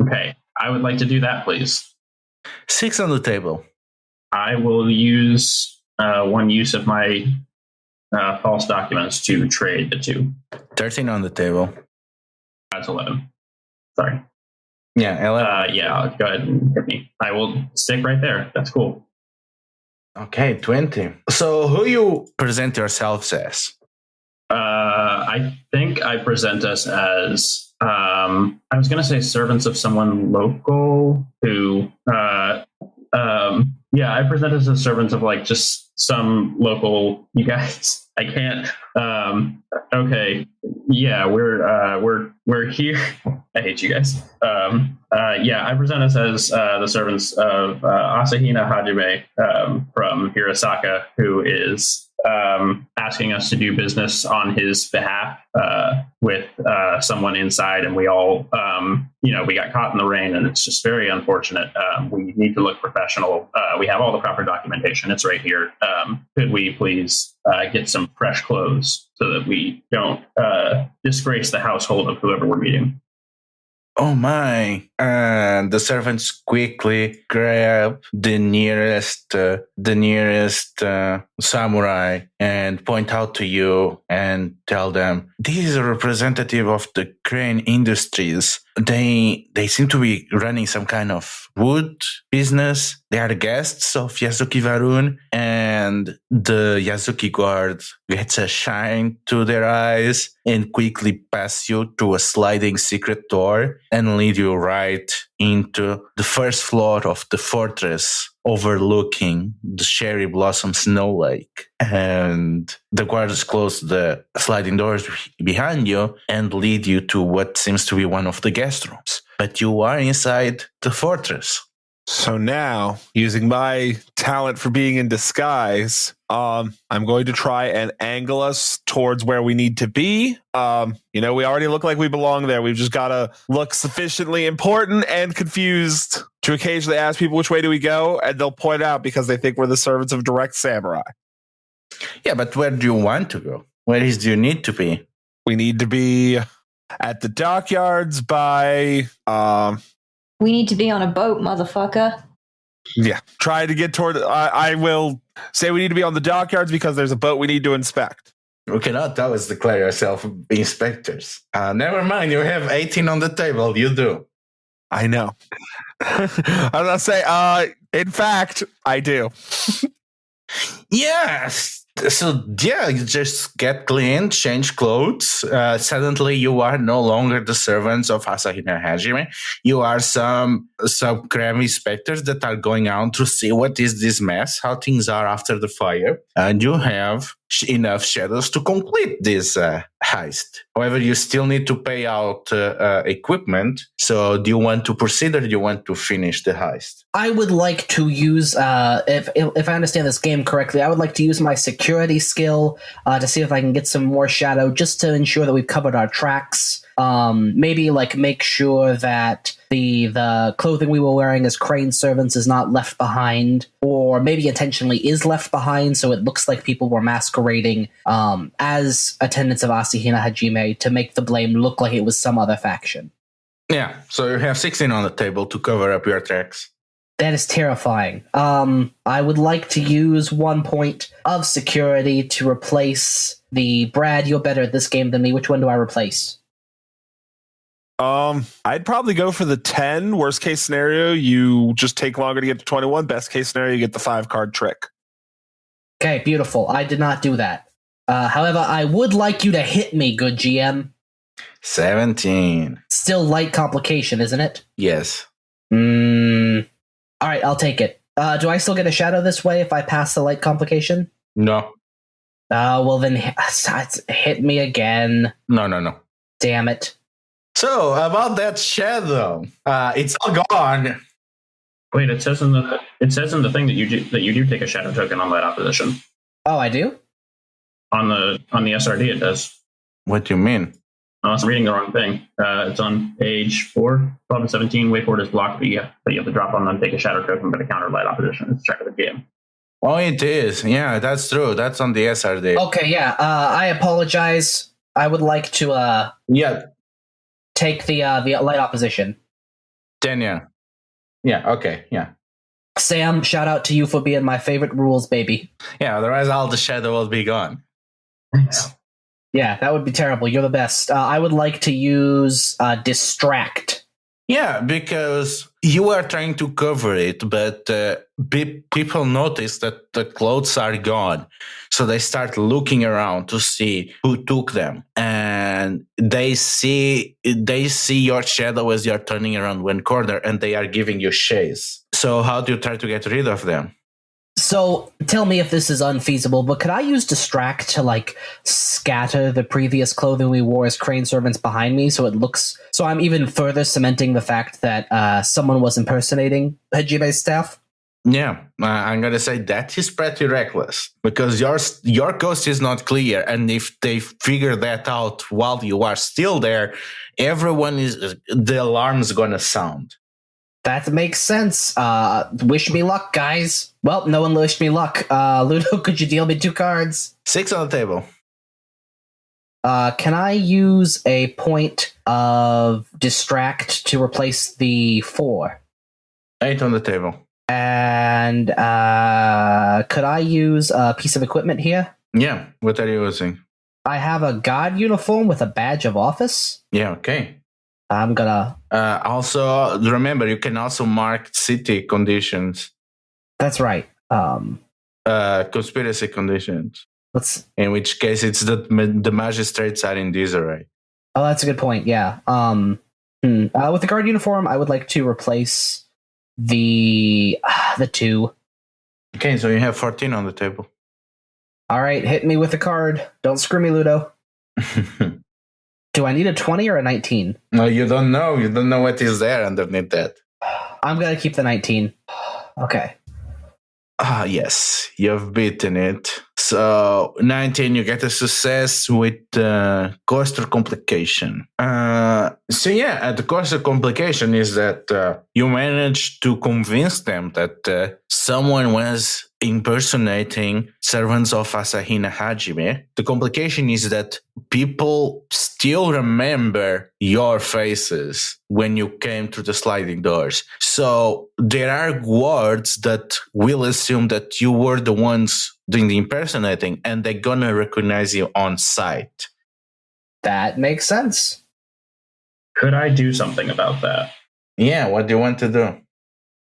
Okay, I would like to do that, please. 6 on the table. I will use one use of my false documents to trade the 2. 13 on the table. That's 11. Sorry. Yeah, 11. Yeah, go ahead and hit me. I will stick right there. That's cool. Okay, 20. So who you present yourselves as? I think I present us as, I was going to say servants of someone local who, I present us as servants of just some local, you guys. I can't. Okay. Yeah, we're here. I hate you guys. I present us as the servants of Asahina Hajime from Hirosaka, who is asking us to do business on his behalf with someone inside, and we all, we got caught in the rain, and it's just very unfortunate. We need to look professional. We have all the proper documentation. It's right here. Could we please get some fresh clothes so that we don't disgrace the household of whoever we're meeting? Oh my! And the servants quickly grab the nearest samurai and point out to you and tell them, "This is a representative of the crane industries. They seem to be running some kind of wood business. They are the guests of Yasuki Varun, and the Yasuki guard gets a shine to their eyes and quickly pass you through a sliding secret door and lead you right into the first floor of the fortress overlooking the cherry blossom snow lake. And the guards close the sliding doors behind you and lead you to what seems to be one of the guest rooms. But you are inside the fortress. So now, using my talent for being in disguise, I'm going to try and angle us towards where we need to be. We already look like we belong there. We've just got to look sufficiently important and confused to occasionally ask people which way do we go, and they'll point out because they think we're the servants of direct samurai. Yeah, but where do you want to go? Where do you need to be? We need to be at the dockyards by... We need to be on a boat, motherfucker. Yeah, try to get toward... I will say we need to be on the dockyards because there's a boat we need to inspect. We cannot always declare yourself inspectors. Never mind, you have 18 on the table. You do. I know. I was going to say, in fact, I do. Yes. So, you just get clean, change clothes. Suddenly, you are no longer the servants of Asahina Hajime. You are some crime inspectors that are going out to see what is this mess, how things are after the fire. And you have enough shadows to complete this heist. However, you still need to pay out equipment. So do you want to proceed or do you want to finish the heist? I would like to use, if I understand this game correctly, I would like to use my security skill to see if I can get some more shadow just to ensure that we've covered our tracks. Maybe make sure that the clothing we were wearing as crane servants is not left behind, or maybe intentionally is left behind, so it looks like people were masquerading as attendants of Asahina Hajime to make the blame look like it was some other faction. Yeah, so you have 16 on the table to cover up your tracks. That is terrifying. I would like to use 1 point of security to replace the Brad, you're better at this game than me. Which one do I replace? I'd probably go for the 10. Worst case scenario, you just take longer to get to 21. Best case scenario, you get the 5-card trick. Okay, beautiful. I did not do that. However, I would like you to hit me, good GM. 17. Still light complication, isn't it? Yes. All right, I'll take it. Do I still get a shadow this way if I pass the light complication? No. Well then, hit me again. No. Damn it. So, about that shadow, it's all gone. Wait, it says in the thing that you do take a shadow token on that opposition. Oh, I do? On the SRD, it does. What do you mean? Unless I'm reading the wrong thing. It's on page 4, 12 and 17. Way forward is blocked, but you have to drop on them, take a shadow token, but a counter light opposition. It's track of the game. Oh, it is. Yeah, that's true. That's on the SRD. Okay, yeah. I apologize. I would like to take the light opposition. Then yeah, okay, yeah. Sam, shout out to you for being my favorite rules, baby. Yeah, otherwise all the shadow will be gone. Thanks. Yeah, that would be terrible. You're the best. I would like to use distract. Yeah, because you are trying to cover it, but people notice that the clothes are gone. So they start looking around to see who took them. And they see your shadow as you're turning around one corner, and they are giving you chase. So how do you try to get rid of them? So tell me if this is unfeasible, but could I use distract to like scatter the previous clothing we wore as crane servants behind me so I'm even further cementing the fact that someone was impersonating Hajime's staff? Yeah, I'm gonna say that is pretty reckless because your coast is not clear, and if they figure that out while you are still there, the alarm's gonna sound. That makes sense. Wish me luck, guys. Well, no one wished me luck. Ludo, could you deal me 2 cards? 6 on the table. Can I use a point of distract to replace the 4? 8 on the table. And could I use a piece of equipment here? Yeah, what are you using? I have a guard uniform with a badge of office. Yeah, okay. I'm gonna... also, remember, you can also mark city conditions. That's right. Conspiracy conditions. In which case, it's the magistrates are in disarray. Oh, that's a good point, yeah. With the guard uniform, I would like to replace the 2. Okay, so you have 14 on the table. All right, hit me with a card. Don't screw me, Ludo. Do I need a 20 or a 19? No, you don't know. You don't know what is there underneath that. I'm going to keep the 19. Okay. Yes, you've beaten it. So, 19, you get a success with coaster complication. The coaster complication is that you managed to convince them that someone was impersonating servants of Asahina Hajime. The complication is that people still remember your faces when you came through the sliding doors. So there are guards that will assume that you were the ones doing the impersonating, and they're gonna recognize you on sight. That makes sense. Could I do something about that? Yeah, what do you want to do?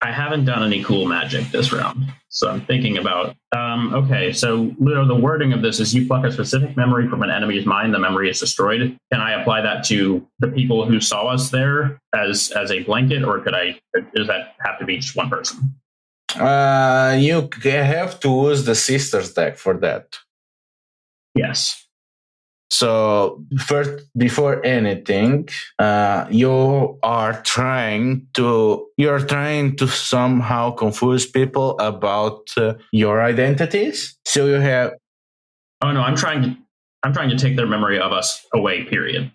I haven't done any cool magic this round, so I'm thinking about... okay, so Ludo, the wording of this is you pluck a specific memory from an enemy's mind, the memory is destroyed. Can I apply that to the people who saw us there as a blanket, or does that have to be just one person? You have to use the sisters deck for that. Yes. So first, before anything, you're trying to somehow confuse people about your identities. So you have... Oh no, I'm trying to take their memory of us away, period.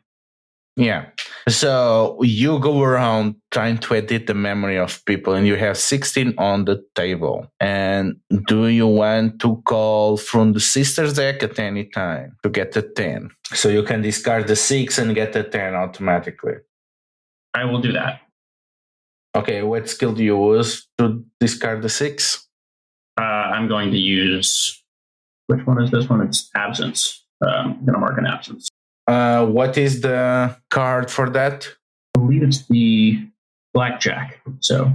Yeah. So you go around trying to edit the memory of people, and you have 16 on the table. And do you want to call from the sisters deck at any time to get a 10? So you can discard the 6 and get a 10 automatically. I will do that. Okay, what skill do you use to discard the 6? I'm going to use... Which one is this one? It's absence. I'm going to mark an absence. What is the card for that? I believe it's the blackjack. So,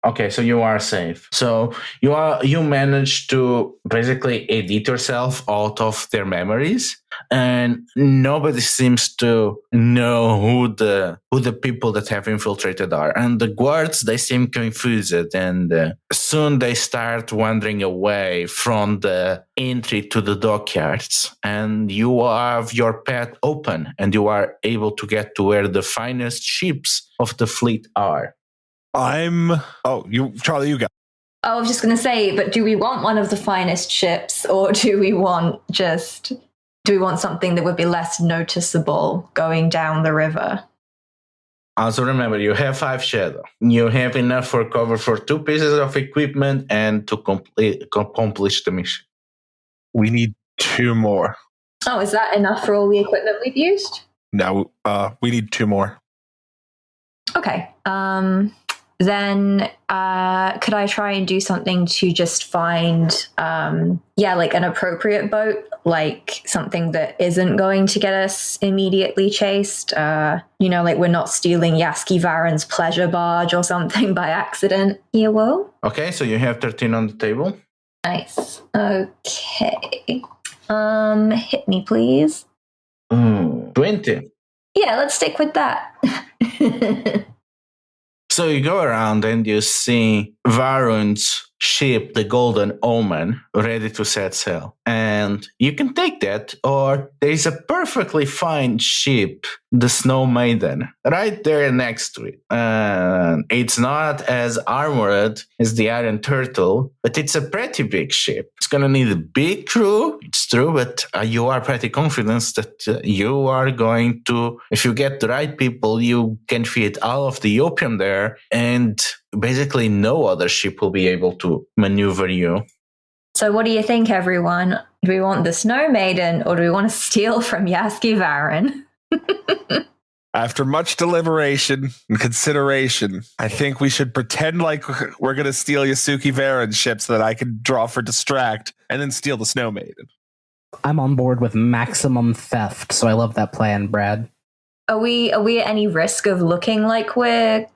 okay, so you are safe. So you managed to basically edit yourself out of their memories, and nobody seems to know who the people that have infiltrated are. And the guards, they seem confused, and soon they start wandering away from the entry to the dockyards. And you have your path open, and you are able to get to where the finest ships of the fleet are. Charlie, you go. I was just going to say, but do we want one of the finest ships, or do we want something that would be less noticeable going down the river? Also remember, you have 5 shadow. You have enough for cover for 2 pieces of equipment and to accomplish the mission. We need 2 more. Oh, is that enough for all the equipment we've used? No, we need 2 more. Okay. Then could I try and do something to just find, like an appropriate boat, like something that isn't going to get us immediately chased? Like we're not stealing Yaski Varen's pleasure barge or something by accident. Yeah, well. Okay, so you have 13 on the table. Nice. Okay. Hit me, please. 20. Yeah, let's stick with that. So you go around and you see Varun's ship, the Golden Omen, ready to set sail. And you can take that, or there's a perfectly fine ship, the Snow Maiden, right there next to it. It's not as armored as the Iron Turtle, but it's a pretty big ship. It's going to need a big crew, it's true, but you are pretty confident that you are going to, if you get the right people, you can fit all of the opium there, and basically no other ship will be able to maneuver you. So what do you think, everyone? Do we want the Snow Maiden, or do we want to steal from Yaski Varan? After much deliberation and consideration, I think we should pretend like we're going to steal Yasuki Varan's ship so that I can draw for distract, and then steal the Snow Maiden. I'm on board with maximum theft, so I love that plan, Brad. Are we at any risk of looking like we're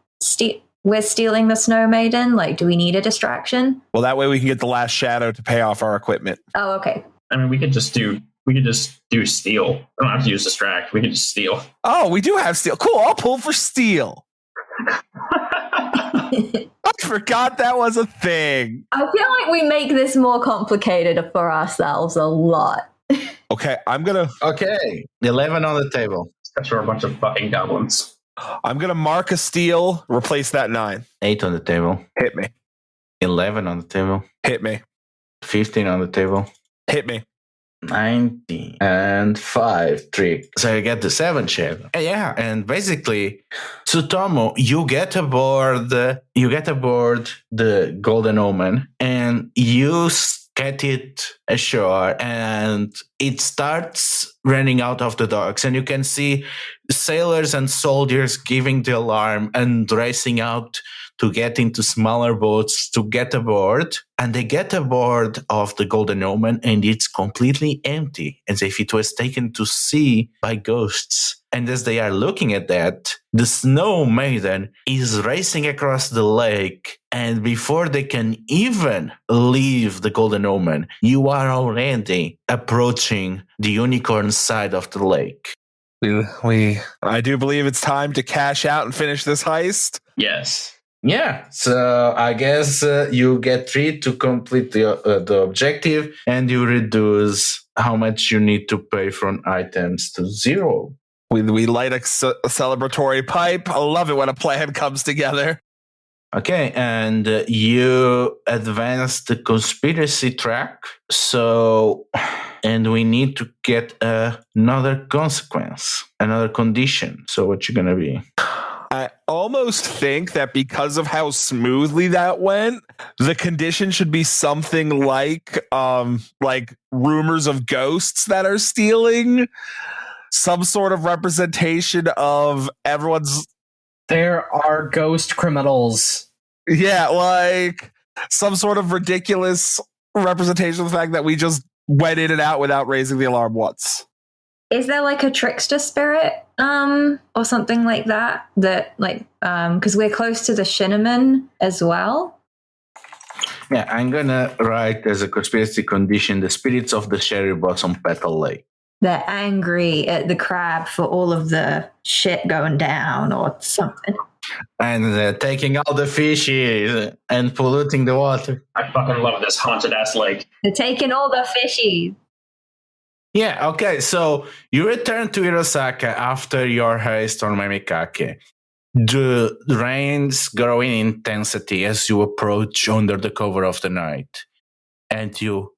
stealing the Snow Maiden? Like, do we need a distraction? Well, that way we can get the last shadow to pay off our equipment. Oh, okay. I mean, we could just do steal. We don't have to use distract. We can just steal. Oh, we do have steal. Cool, I'll pull for steal. I forgot that was a thing. I feel like we make this more complicated for ourselves a lot. Okay, I'm gonna. Okay, 11 on the table. That's for a bunch of fucking goblins. I'm gonna mark a steal. Replace that 9. 8 on the table. Hit me. 11 on the table. Hit me. 15 on the table. Hit me. 19 and 5 trick. So you get the 7 chip. Yeah, and basically, Tsutomu, you get aboard the Golden Omen, and you get it ashore, and it starts running out of the docks, and you can see sailors and soldiers giving the alarm and racing out to get into smaller boats to get aboard. And they get aboard of the Golden Omen, and it's completely empty, as if it was taken to sea by ghosts. And as they are looking at that, the Snow Maiden is racing across the lake, and before they can even leave the Golden Omen, you are already approaching the unicorn side of the lake. I do believe it's time to cash out and finish this heist. Yes. Yeah, so I guess you get 3 to complete the objective, and you reduce how much you need to pay from items to 0. We light a celebratory pipe. I love it when a plan comes together. Okay, and you advance the conspiracy track, and we need to get another consequence, another condition. So what you gonna be? I almost think that because of how smoothly that went, the condition should be something like rumors of ghosts that are stealing, some sort of representation of everyone's. There are ghost criminals. Yeah, like some sort of ridiculous representation of the fact that we just went in and out without raising the alarm once. Is there like a trickster spirit or something like that because we're close to the Shinneman as well? Yeah, I'm gonna write as a conspiracy condition the spirits of the Cherry Blossom Petal Lake. They're angry at the crab for all of the shit going down or something. And taking all the fishies and polluting the water. I fucking love this haunted ass lake. They're taking all the fishies. Yeah, okay, so you return to Hirosaka after your heist on Mamikake. The rains grow in intensity as you approach under the cover of the night, and you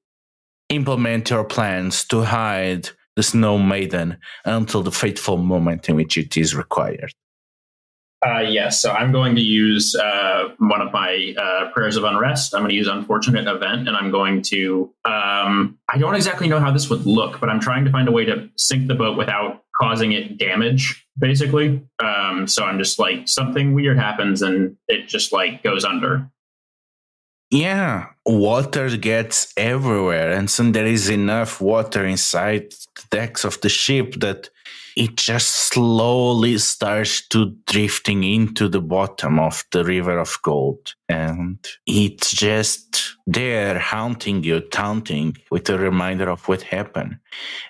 implement your plans to hide the Snow Maiden until the fateful moment in which it is required. Yes, so I'm going to use one of my prayers of unrest. I'm going to use unfortunate event, and I'm going to. I don't exactly know how this would look, but I'm trying to find a way to sink the boat without causing it damage, basically. So I'm just like, something weird happens and it just like goes under. Yeah, water gets everywhere, and so there is enough water inside the decks of the ship that it just slowly starts to drifting into the bottom of the river of gold. And it's just there haunting you, taunting with a reminder of what happened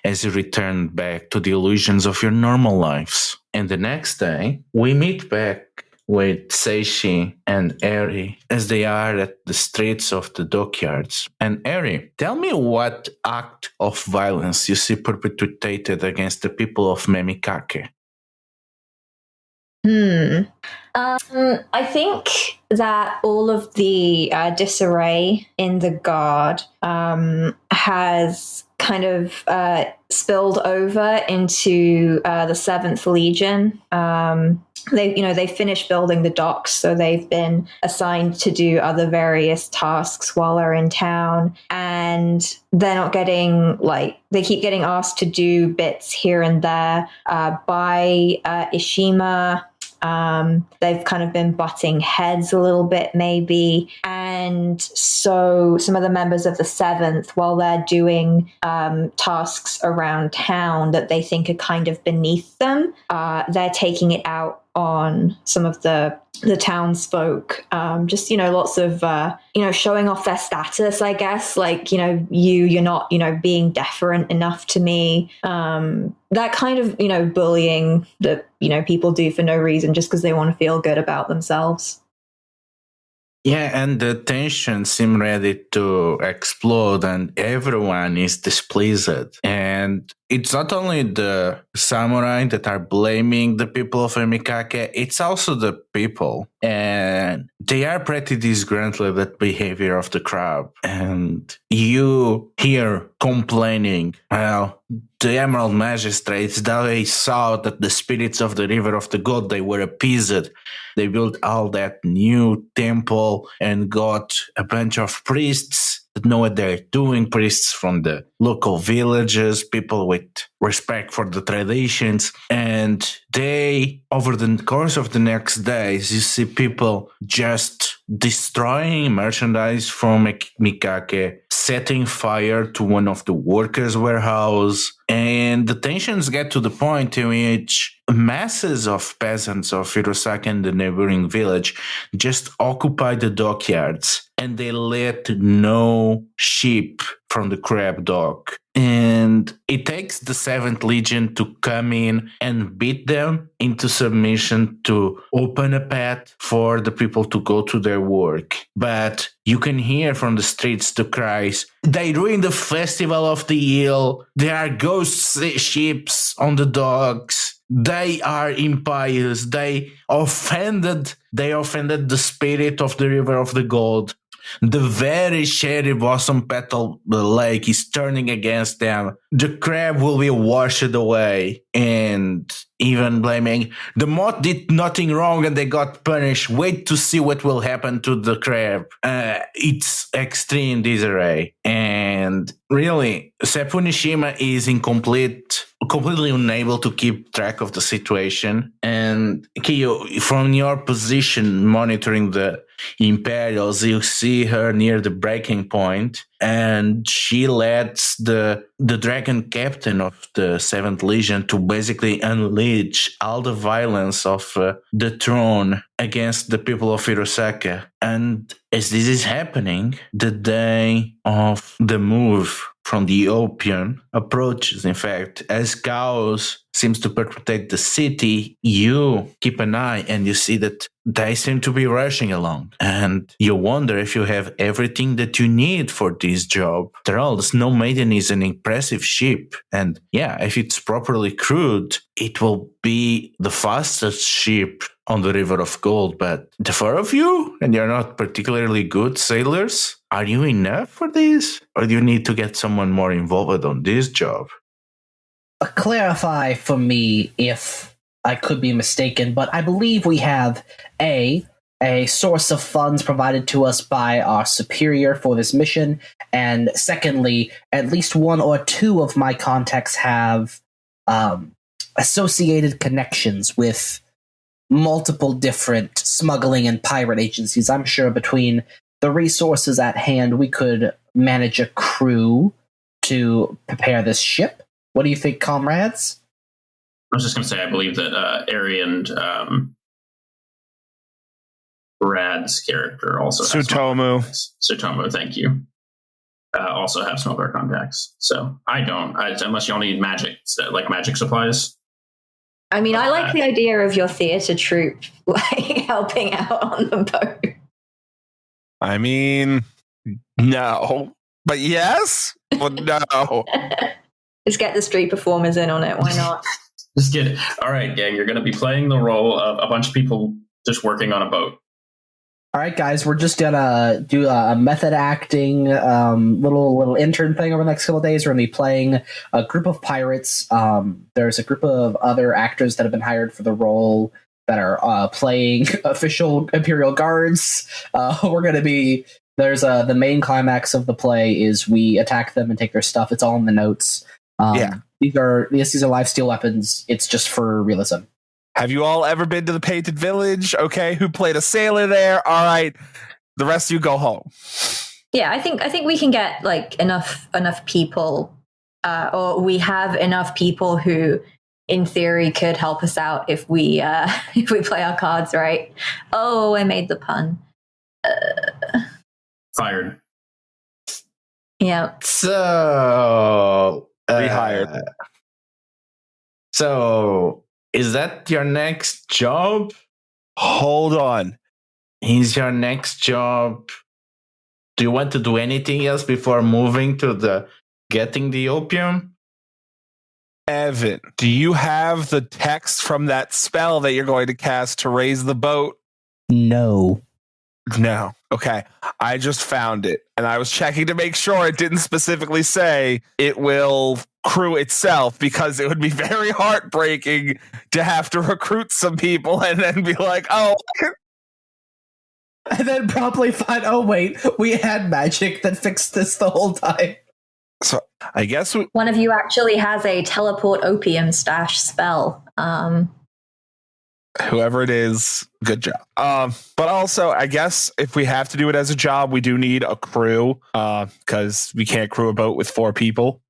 as you return back to the illusions of your normal lives. And the next day, we meet back with Seishi and Eri as they are at the streets of the dockyards. And Eri, tell me what act of violence you see perpetrated against the people of Memikake. I think that all of the disarray in the guard has kind of spilled over into the 7th Legion. They finished building the docks, so they've been assigned to do other various tasks while they're in town, and they're not getting they keep getting asked to do bits here and there by Ishima. They've kind of been butting heads a little bit, maybe. And so some of the members of the 7th, while they're doing tasks around town that they think are kind of beneath them, they're taking it out on some of the townsfolk. Just, lots of, showing off their status, I guess. You're not, being deferent enough to me. That kind of, bullying that, people do for no reason just because they want to feel good about themselves. Yeah, and the tension seems ready to explode and everyone is displeased. And it's not only the samurai that are blaming the people of Emikake, it's also the people. And they are pretty disgruntled at the behavior of the crowd. And you hear complaining, well, the Emerald Magistrates, they saw that the spirits of the River of the God, they were appeased. They built all that new temple and got a bunch of priests that know what they're doing, priests from the local villages, people with respect for the traditions. And they, over the course of the next days, you see people just destroying merchandise from Mikake, setting fire to one of the workers' warehouse. And the tensions get to the point in which masses of peasants of Hirosaka and the neighboring village just occupy the dockyards and they let no ship from the crab dock. And it takes the 7th Legion to come in and beat them into submission to open a path for the people to go to their work. But you can hear from the streets the cries, they ruined the festival of the eel, there are ghost ships on the docks, they are impious, they offended the spirit of the River of the Gold. The very shady Blossom Petal Lake is turning against them. The crab will be washed away. And even blaming, the moth did nothing wrong and they got punished. Wait to see what will happen to the crab. It's extreme disarray. And really, Seppu Nishima is completely unable to keep track of the situation. And Kiyo, from your position monitoring the Imperials, you see her near the breaking point, and she lets the dragon captain of the 7th Legion to basically unleash all the violence of the throne against the people of Hirosaka. And as this is happening, the day of the move from the opium approaches. In fact, as chaos seems to perpetrate the city, you keep an eye and you see that they seem to be rushing along. And you wonder if you have everything that you need for this job. After all, the Snow Maiden is an impressive ship. And yeah, if it's properly crewed, it will be the fastest ship on the River of Gold. But the 4 of you, and you're not particularly good sailors, are you enough for this? Or do you need to get someone more involved on this job? Clarify for me if I could be mistaken, but I believe we have a source of funds provided to us by our superior for this mission, and secondly, at least 1 or 2 of my contacts have associated connections with multiple different smuggling and pirate agencies. I'm sure between the resources at hand, we could manage a crew to prepare this ship. What do you think, comrades? I was just going to say, I believe that Eri and Brad's character also has Sutomu, thank you. Also have some of our contacts. So I don't, unless y'all need magic, like magic supplies. I mean, I like the idea of your theater troupe like helping out on the boat. I mean, no. But yes? Well, no. Let's get the street performers in on it. Why not? Just get it. All right, gang, you're going to be playing the role of a bunch of people just working on a boat. All right, guys, we're just gonna do a method acting little intern thing over the next couple of days. We're gonna be playing a group of pirates. There's a group of other actors that have been hired for the role that are playing official Imperial guards. We're gonna be there's the main climax of the play is we attack them and take their stuff. It's all in the notes. These are lifesteal weapons. It's just for realism. Have you all ever been to the Painted Village? Okay, who played a sailor there? All right, the rest of you go home. Yeah, I think we can get like enough people, or we have enough people who, in theory, could help us out if we play our cards right. Oh, I made the pun. Fired. Yeah. So rehired. So. Is that your next job? Hold on. Is your next job? Do you want to do anything else before moving to getting the opium? Evan, do you have the text from that spell that you're going to cast to raise the boat? No. No. Okay. I just found it, and I was checking to make sure it didn't specifically say it will crew itself, because it would be very heartbreaking to have to recruit some people and then be like, oh. And then promptly find, oh, wait, we had magic that fixed this the whole time. So I guess one of you actually has a teleport opium stash spell. Whoever it is, good job. But also, I guess if we have to do it as a job, we do need a crew, because we can't crew a boat with 4 people.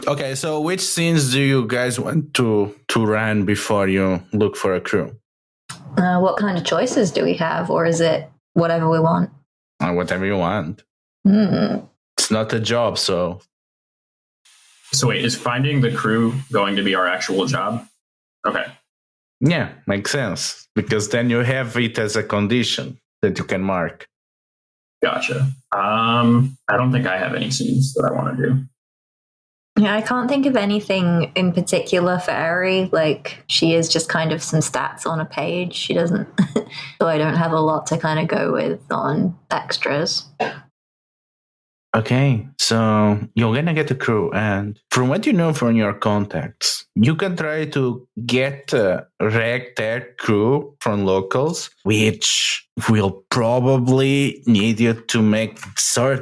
Okay, so which scenes do you guys want to run before you look for a crew? What kind of choices do we have, or is it whatever we want? Whatever you want. It's not a job, so. So wait, is finding the crew going to be our actual job? Okay. Yeah, makes sense. Because then you have it as a condition that you can mark. Gotcha. I don't think I have any scenes that I want to do. Yeah, I can't think of anything in particular for Ari. Like, she is just kind of some stats on a page. She doesn't, so I don't have a lot to kind of go with on extras. Okay, so you're gonna get a crew, and from what you know from your contacts, you can try to get a ragtag crew from locals, which will probably need you to make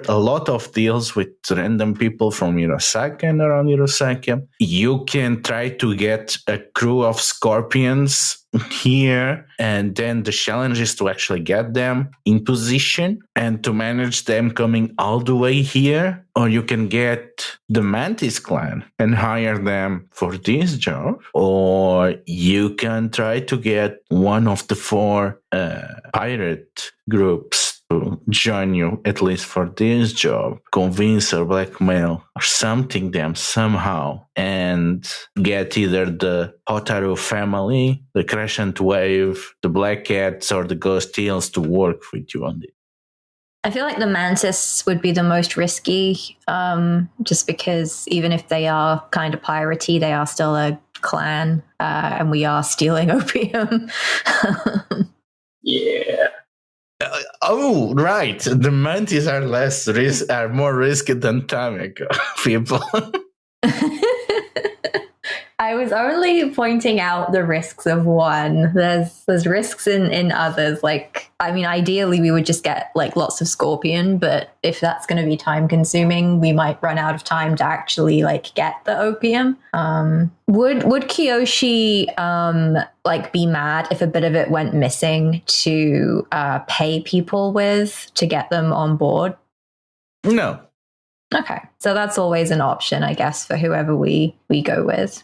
a lot of deals with random people from Hirosaka and around Hirosaka. You can try to get a crew of scorpions here, and then the challenge is to actually get them in position and to manage them coming all the way here. Or you can get the Mantis clan and hire them for this job. Or you can try to get one of the 4 pirate groups to join you, at least for this job. Convince or blackmail or something them somehow, and get either the Hotaru family, the Crescent Wave, the Black Cats, or the Ghost Eels to work with you on this. I feel like the Mantis would be the most risky, just because even if they are kind of piratey, they are still a clan, and we are stealing opium. Yeah. Oh, right. The Mantis are more risky than Tameko people. I was only pointing out the risks of one. There's risks in others. Like, I mean, ideally we would just get like lots of scorpion, but if that's going to be time consuming, we might run out of time to actually like get the opium. Would Kiyoshi like be mad if a bit of it went missing to pay people with to get them on board? No. Okay, so that's always an option, I guess, for whoever we go with.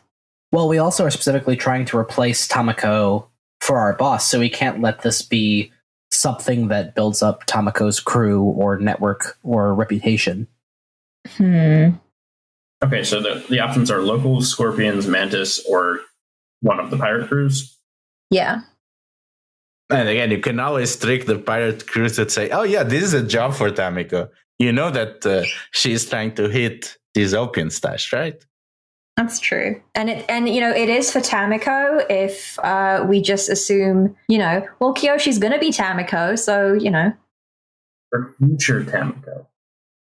Well, we also are specifically trying to replace Tamako for our boss, so we can't let this be something that builds up Tamako's crew or network or reputation. Okay, so the options are local scorpions, mantis, or one of the pirate crews. Yeah. And again, you can always trick the pirate crews that say, oh, yeah, this is a job for Tamiko. You know that she's trying to hit this opium stash, right? That's true. And it is for Tamiko if we just assume, well, Kiyoshi's going to be Tamiko. So, For future Tamiko.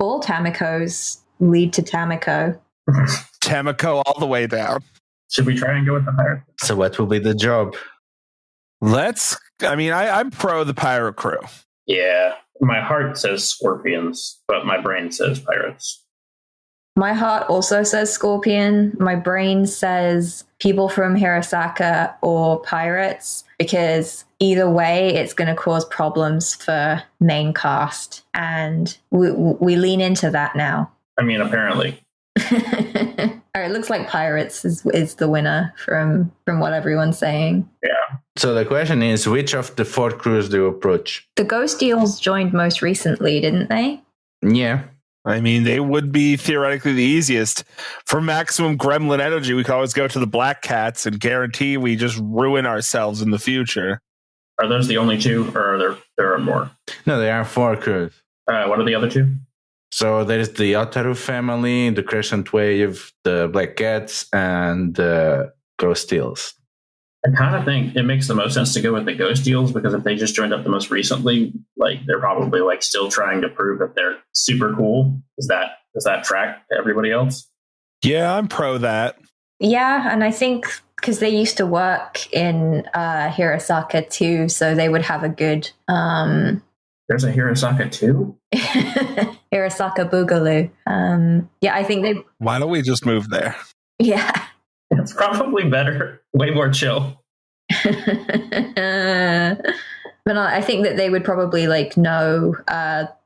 all Tamikos lead to Tamiko. Tamiko all the way down. Should we try and go with the pirate? So what will be the job? I'm pro the pirate crew. Yeah. My heart says scorpions, but my brain says pirates. My heart also says scorpion. My brain says people from Hirosaka or pirates, because either way, it's going to cause problems for main cast. And we lean into that now. I mean, apparently. All right, it looks like pirates is the winner from what everyone's saying. Yeah. So the question is, which of the 4 crews do you approach? The Ghost Eels joined most recently, didn't they? Yeah. I mean, they would be theoretically the easiest. For maximum gremlin energy, we could always go to the Black Cats and guarantee we just ruin ourselves in the future. Are those the only 2, or there are more? No, there are 4 crews. What are the other 2? So there is the Otaru family, the Crescent Wave, the Black Cats, and the Ghost Eels. I kind of think it makes the most sense to go with the Ghost Eels, because if they just joined up the most recently, they're probably still trying to prove that they're super cool. Does that track to everybody else? Yeah, I'm pro that. Yeah, and I think because they used to work in Hirosaka too, so they would have a good There's a Hirosaka too? Hirosaka Boogaloo. Yeah, I think they. Why don't we just move there? Yeah. It's probably better. Way more chill. But I think that they would probably know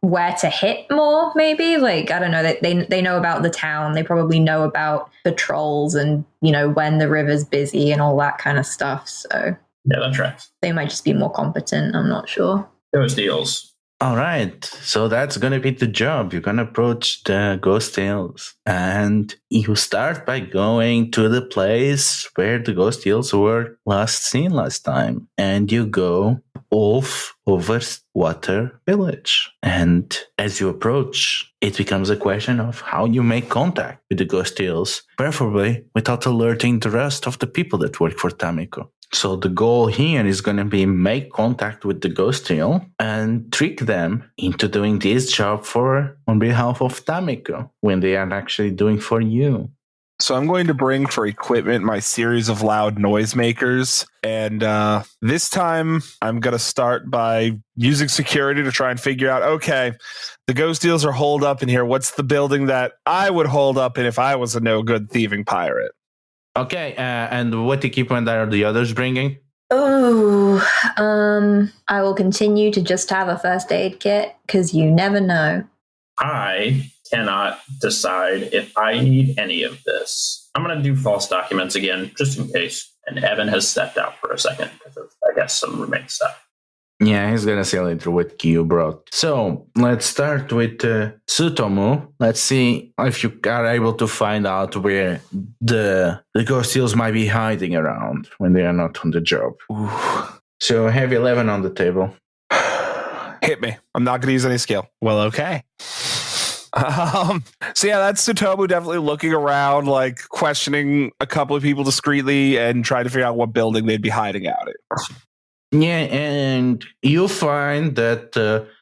where to hit more. Maybe I don't know, that they know about the town. They probably know about patrols and when the river's busy and all that kind of stuff. So yeah, that tracks. They might just be more competent. I'm not sure. Ghost Eels. All right, so that's going to be the job. You're going to approach the Ghost Eels, and you start by going to the place where the Ghost Eels were seen last time, and you go off over Water Village. And as you approach, it becomes a question of how you make contact with the Ghost Eels, preferably without alerting the rest of the people that work for Tamiko. So the goal here is going to be make contact with the Ghost Eel and trick them into doing this job on behalf of Tamiko when they are actually doing for you. So I'm going to bring for equipment my series of loud noisemakers. And this time I'm going to start by using security to try and figure out, okay, the Ghost Eels are holed up in here. What's the building that I would hold up in if I was a no-good thieving pirate? Okay, and what equipment are the others bringing? Oh, I will continue to just have a first aid kit because you never know. I cannot decide if I need any of this. I'm going to do false documents again, just in case. And Evan has stepped out for a second because of, I guess, some roommate stuff. Yeah, he's going to see later what you brought. So let's start with Tsutomu. Let's see if you are able to find out where the Ghost Eels might be hiding around when they are not on the job. Ooh. So have 11 on the table. Hit me. I'm not going to use any skill. Well, okay. So yeah, that's Tsutomu definitely looking around, questioning a couple of people discreetly and trying to figure out what building they'd be hiding out in. Yeah, and you find that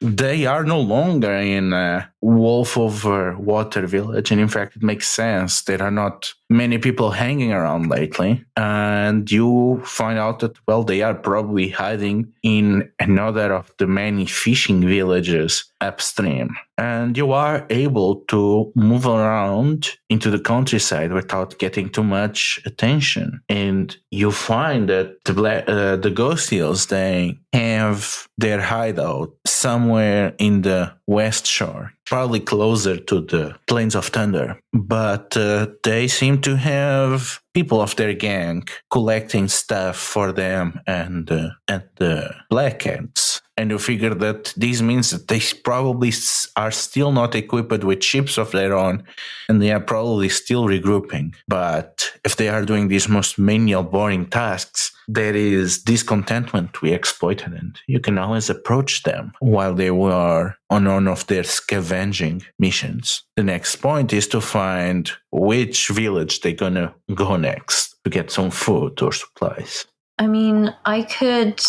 they are no longer in Wolf Over Water Village. And in fact, it makes sense. There are not many people hanging around lately. And you find out that, well, they are probably hiding in another of the many fishing villages upstream. And you are able to move around into the countryside without getting too much attention. And you find that the Ghost Eels, they have their hideout somewhere in the west shore, probably closer to the Plains of Thunder. But they seem to have people of their gang collecting stuff for them and the Black Cats. And you figure that this means that they probably are still not equipped with ships of their own, and they are probably still regrouping. But if they are doing these most menial, boring tasks, there is discontentment to be exploited, and you can always approach them while they were on one of their scavenging missions. The next point is to find which village they're gonna go next to get some food or supplies. I mean, I could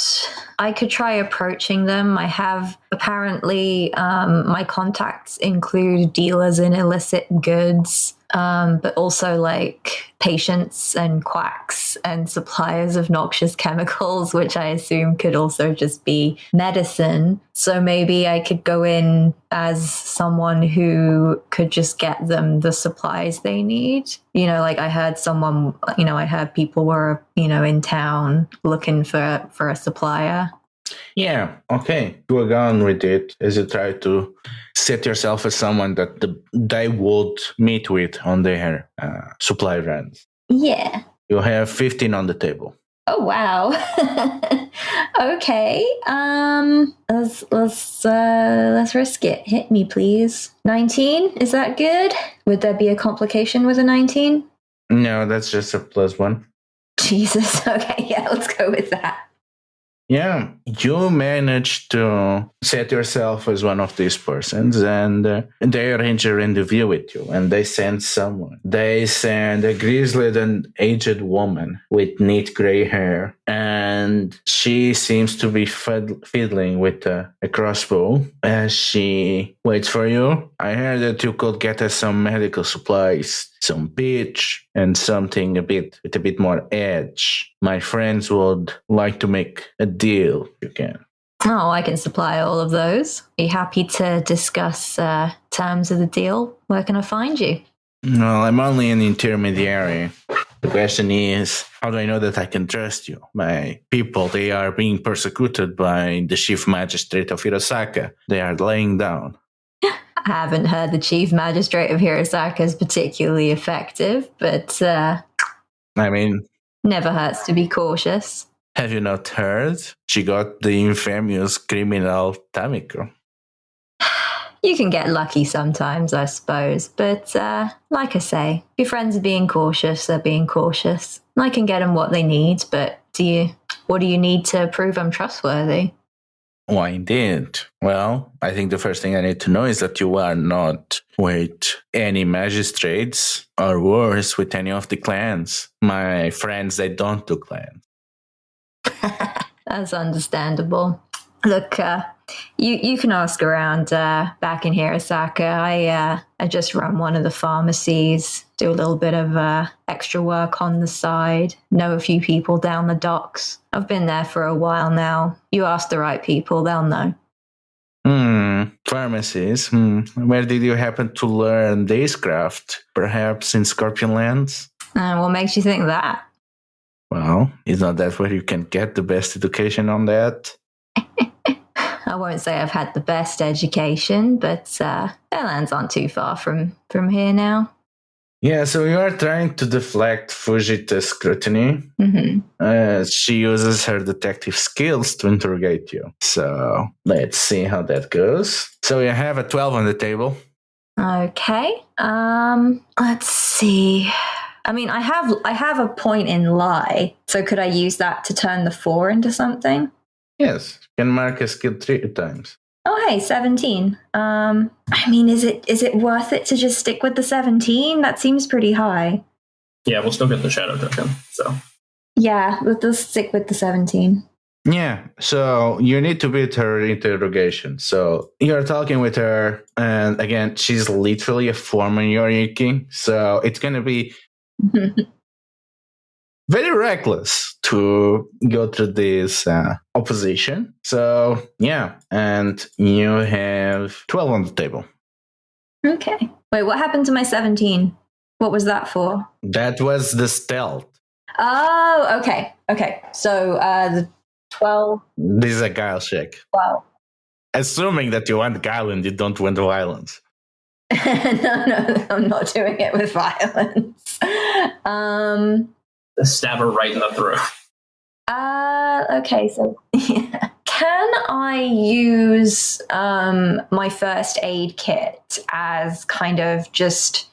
try approaching them. I have apparently my contacts include dealers in illicit goods, but also like patients and quacks and suppliers of noxious chemicals, which I assume could also just be medicine. So maybe I could go in as someone who could just get them the supplies they need. You know, like I heard people were, in town looking for a supplier. Yeah, okay. Go on with it as you try to set yourself as someone that they would meet with on their supply runs. Yeah. You have 15 on the table. Oh wow. Okay. Let's risk it. Hit me, please. 19. Is that good? Would there be a complication with a 19? No, that's just a +1. Jesus. Okay. Yeah. Let's go with that. Yeah, you managed to set yourself as one of these persons, and they arrange a rendezvous with you, and they send someone. They send a grizzled and aged woman with neat gray hair, and she seems to be fiddling with a crossbow as she waits for you. I heard that you could get us some medical supplies, some pitch, and something with a bit more edge. My friends would like to make a deal. You can. Oh, I can supply all of those. Are you happy to discuss terms of the deal? Where can I find you? Well, I'm only an intermediary. The question is, how do I know that I can trust you? My people, they are being persecuted by the chief magistrate of Hirosaka. They are laying down. I haven't heard the chief magistrate of Hirosaka is particularly effective, but never hurts to be cautious. Have you not heard? She got the infamous criminal Tamiko. You can get lucky sometimes, I suppose, but like I say, if your friends are being cautious, they're being cautious. I can get them what they need, but what do you need to prove I'm trustworthy? Why, indeed. Well, I think the first thing I need to know is that you are not with any magistrates or worse with any of the clans. My friends, they don't do clans. That's understandable. Look, you can ask around back in Hirosaka. I just run one of the pharmacies, do a little bit of extra work on the side, know a few people down the docks. I've been there for a while now. You ask the right people, they'll know. Pharmacies. Where did you happen to learn this craft? Perhaps in Scorpion Lands? What makes you think that? Well, is not that where you can get the best education on that? I won't say I've had the best education, but their lands aren't too far from here now. Yeah, so you are trying to deflect Fujita's scrutiny. She uses her detective skills to interrogate you. So let's see how that goes. So you have a 12 on the table. Okay. Let's see. I mean, I have a point in lie, so could I use that to turn the 4 into something? Yes, you can mark a skill 3 times. Oh, hey, 17. I mean, is it worth it to just stick with the 17? That seems pretty high. Yeah, we'll still get the shadow token. So yeah, let's stick with the 17. Yeah, so you need to beat her interrogation. So you're talking with her, and again, she's literally a former Yoriki, so it's going to be very reckless to go through this opposition. So, yeah, and you have 12 on the table. Okay. Wait, what happened to my 17? What was that for? That was the stealth. Oh, okay. Okay. So the 12. This is a guile check. Wow. Assuming that you want guile and you don't want violence. No, I'm not doing it with violence. stab her right in the throat. Okay, so Can I use my first aid kit as kind of just,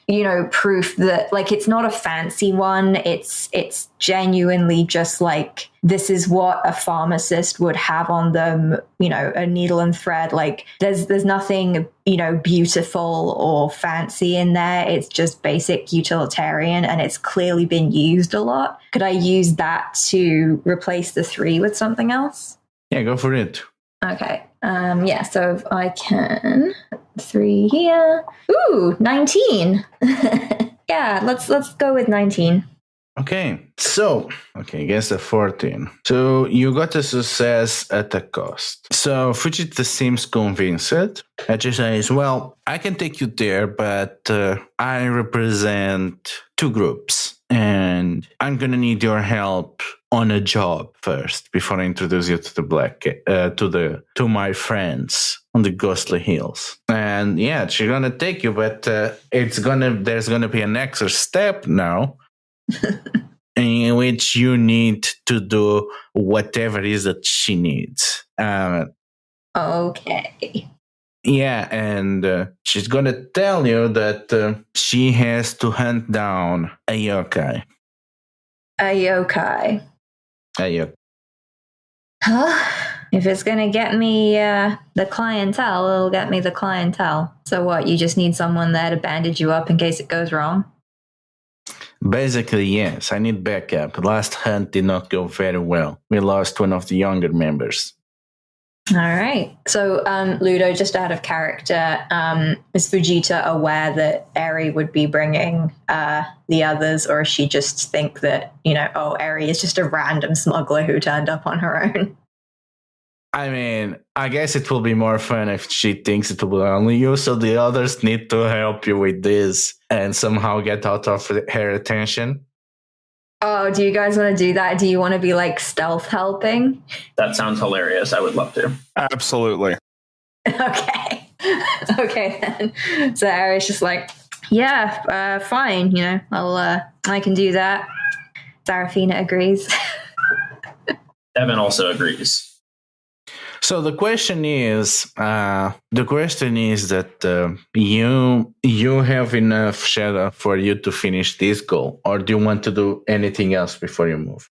proof that like it's not a fancy one. It's genuinely just like this is what a pharmacist would have on them, a needle and thread. Like there's nothing, beautiful or fancy in there. It's just basic utilitarian and it's clearly been used a lot. Could I use that to replace the 3 with something else? Yeah, go for it. Okay. So if I can 3 here. Ooh, 19. Yeah, let's go with 19. Okay, so, against a 14. So you got a success at a cost. So Fujita seems convinced. And she says, well, I can take you there, but I represent 2 groups. And I'm going to need your help on a job first before I introduce you to the to my friends on the Ghostly Hills. And yeah, she's going to take you, but there's going to be an extra step now. In which you need to do whatever it is that she needs. Okay. Yeah, and she's going to tell you that she has to hunt down a yokai. A yokai. Huh? If it's going to get me the clientele, it'll get me the clientele. So what, you just need someone there to bandage you up in case it goes wrong? Basically, yes. I need backup. Last hunt did not go very well. We lost one of the younger members. All right. So, Ludo, just out of character, is Fujita aware that Eri would be bringing the others, or does she just think that, Eri is just a random smuggler who turned up on her own? I mean, I guess it will be more fun if she thinks it will be only you, so the others need to help you with this and somehow get out of her attention. Oh, do you guys want to do that? Do you want to be like stealth helping? That sounds hilarious. I would love to. Absolutely. Okay. Okay then. So Ari's just like, yeah, fine. I can do that. Sarafina agrees. Evan also agrees. So the question is that you have enough shadow for you to finish this goal, or do you want to do anything else before you move?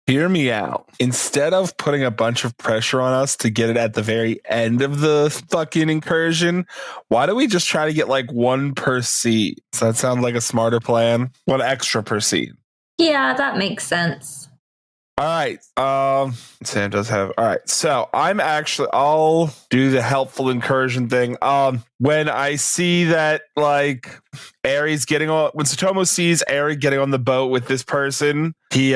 Hear me out. Instead of putting a bunch of pressure on us to get it at the very end of the fucking incursion, why don't we just try to get like 1 per scene? Does that sound like a smarter plan? 1 extra per scene. Yeah, that makes sense. All right. Sam does have. All right. So I'll do the helpful incursion thing. When I see that like Eri's getting on, when Tsutomu sees Eri getting on the boat with this person, he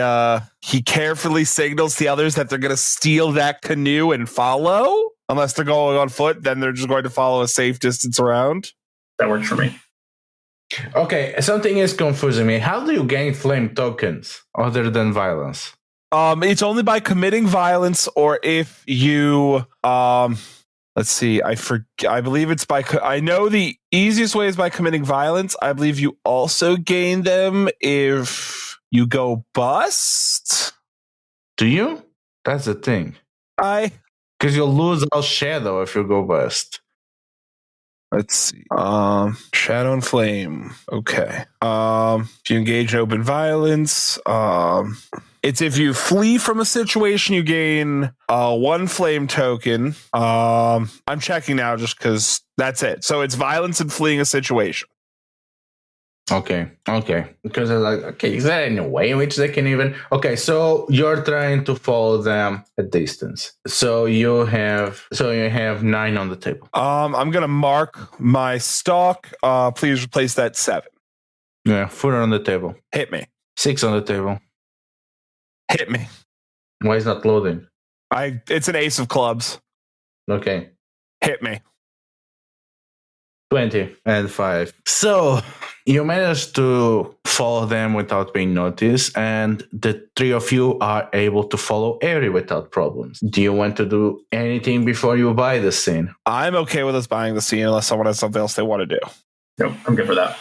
carefully signals the others that they're going to steal that canoe and follow. Unless they're going on foot, then they're just going to follow a safe distance around. That works for me. Okay, something is confusing me. How do you gain flame tokens other than violence? It's only by committing violence, or if you, let's see, I believe it's by, I know the easiest way is by committing violence. I believe you also gain them if you go bust. Do you? That's the thing. Because you'll lose all shadow if you go bust. Let's see. Shadow and flame. Okay. If you engage in open violence, it's if you flee from a situation, you gain 1 flame token. I'm checking now just because that's it. So it's violence and fleeing a situation. Okay. Because I was like, okay, is there any way in which they can even... Okay, so you're trying to follow them at distance. So you have 9 on the table. I'm gonna mark my stock. Please replace that 7. Yeah, 4 on the table. Hit me. 6 on the table. Hit me. Why is not loading? It's an ace of clubs. Okay. Hit me. 20 and 5. So you managed to follow them without being noticed, and the 3 of you are able to follow Eri without problems. Do you want to do anything before you buy the scene? I'm okay with us buying the scene unless someone has something else they want to do. Nope, I'm good for that.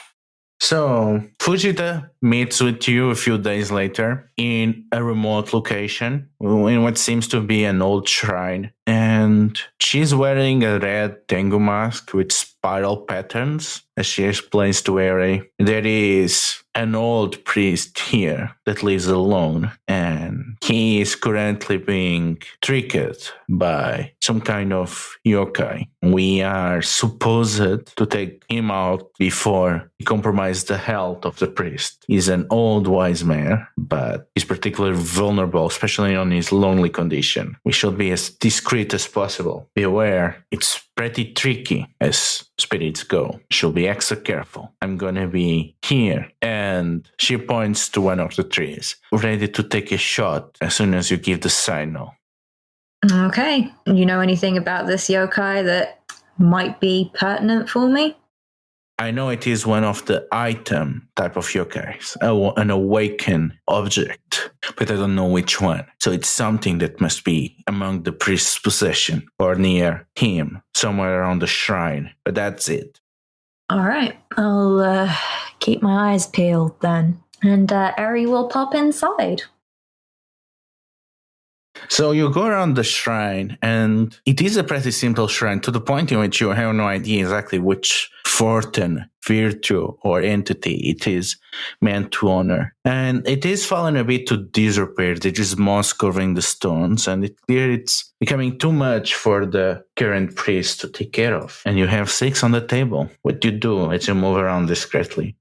So Fujita meets with you a few days later in a remote location in what seems to be an old shrine. And and she's wearing a red Tengu mask with spiral patterns. As she explains to Eri, there is an old priest here that lives alone, and he is currently being tricked by some kind of yokai. We are supposed to take him out before he compromises the health of the priest. He's an old wise man, but he's particularly vulnerable, especially on his lonely condition. We should be as discreet as possible. Be aware, it's pretty tricky as spirits go. She'll be extra careful. I'm gonna be here. And she points to one of the trees, ready to take a shot as soon as you give the signal. Okay. You know anything about this yokai that might be pertinent for me? I know it is one of the item type of yokais, an awakened object, but I don't know which one. So it's something that must be among the priest's possession or near him, somewhere around the shrine. But that's it. All right. I'll keep my eyes peeled then. And Eri will pop inside. So you go around the shrine, and it is a pretty simple shrine to the point in which you have no idea exactly which fortune, virtue, or entity it is meant to honor. And it is falling a bit to disrepair. There is moss covering the stones, and it's becoming too much for the current priest to take care of. And you have 6 on the table. What do you do as you move around discreetly?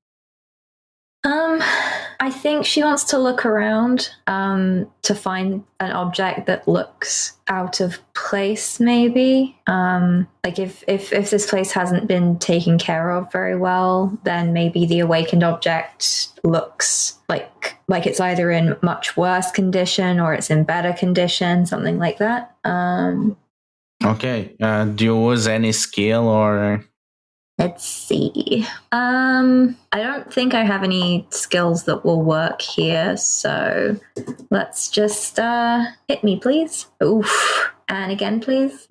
I think she wants to look around to find an object that looks out of place, maybe. Like if this place hasn't been taken care of very well, then maybe the awakened object looks like it's either in much worse condition or it's in better condition, something like that. Okay. Do you use any skill or... Let's see. I don't think I have any skills that will work here, so let's just hit me, please. Oof. And again, please.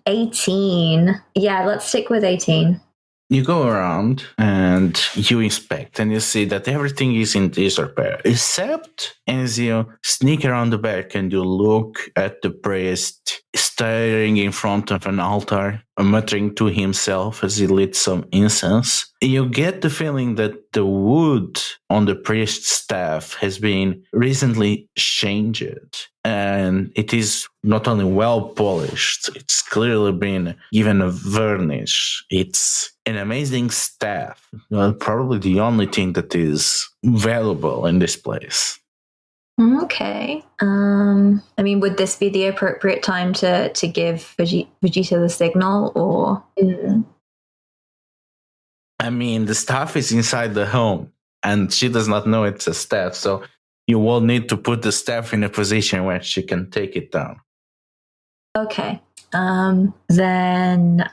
18. Yeah, let's stick with 18. You go around and you inspect and you see that everything is in disrepair, except as you sneak around the back and you look at the priest staring in front of an altar, muttering to himself as he lit some incense. You get the feeling that the wood on the priest's staff has been recently changed. And it is not only well polished, it's clearly been given a varnish. It's an amazing staff. Probably the only thing that is valuable in this place. Okay. I mean, would this be the appropriate time to give Vegeta the signal, or? I mean, the staff is inside the home, and she does not know it's a staff, so you will need to put the staff in a position where she can take it down. Okay. Then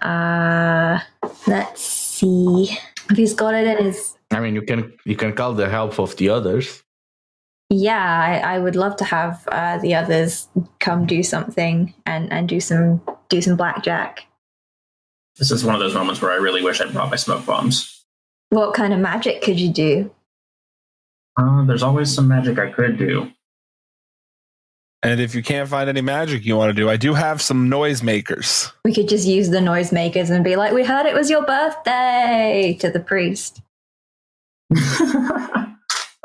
let's see. If he's got it in his... I mean, you can call the help of the others. Yeah, I would love to have the others come do something and do some blackjack. This is one of those moments where I really wish I'd brought my smoke bombs. What kind of magic could you do? There's always some magic I could do. And if you can't find any magic you want to do, I do have some noisemakers. We could just use the noisemakers and be like, "We heard it was your birthday," to the priest.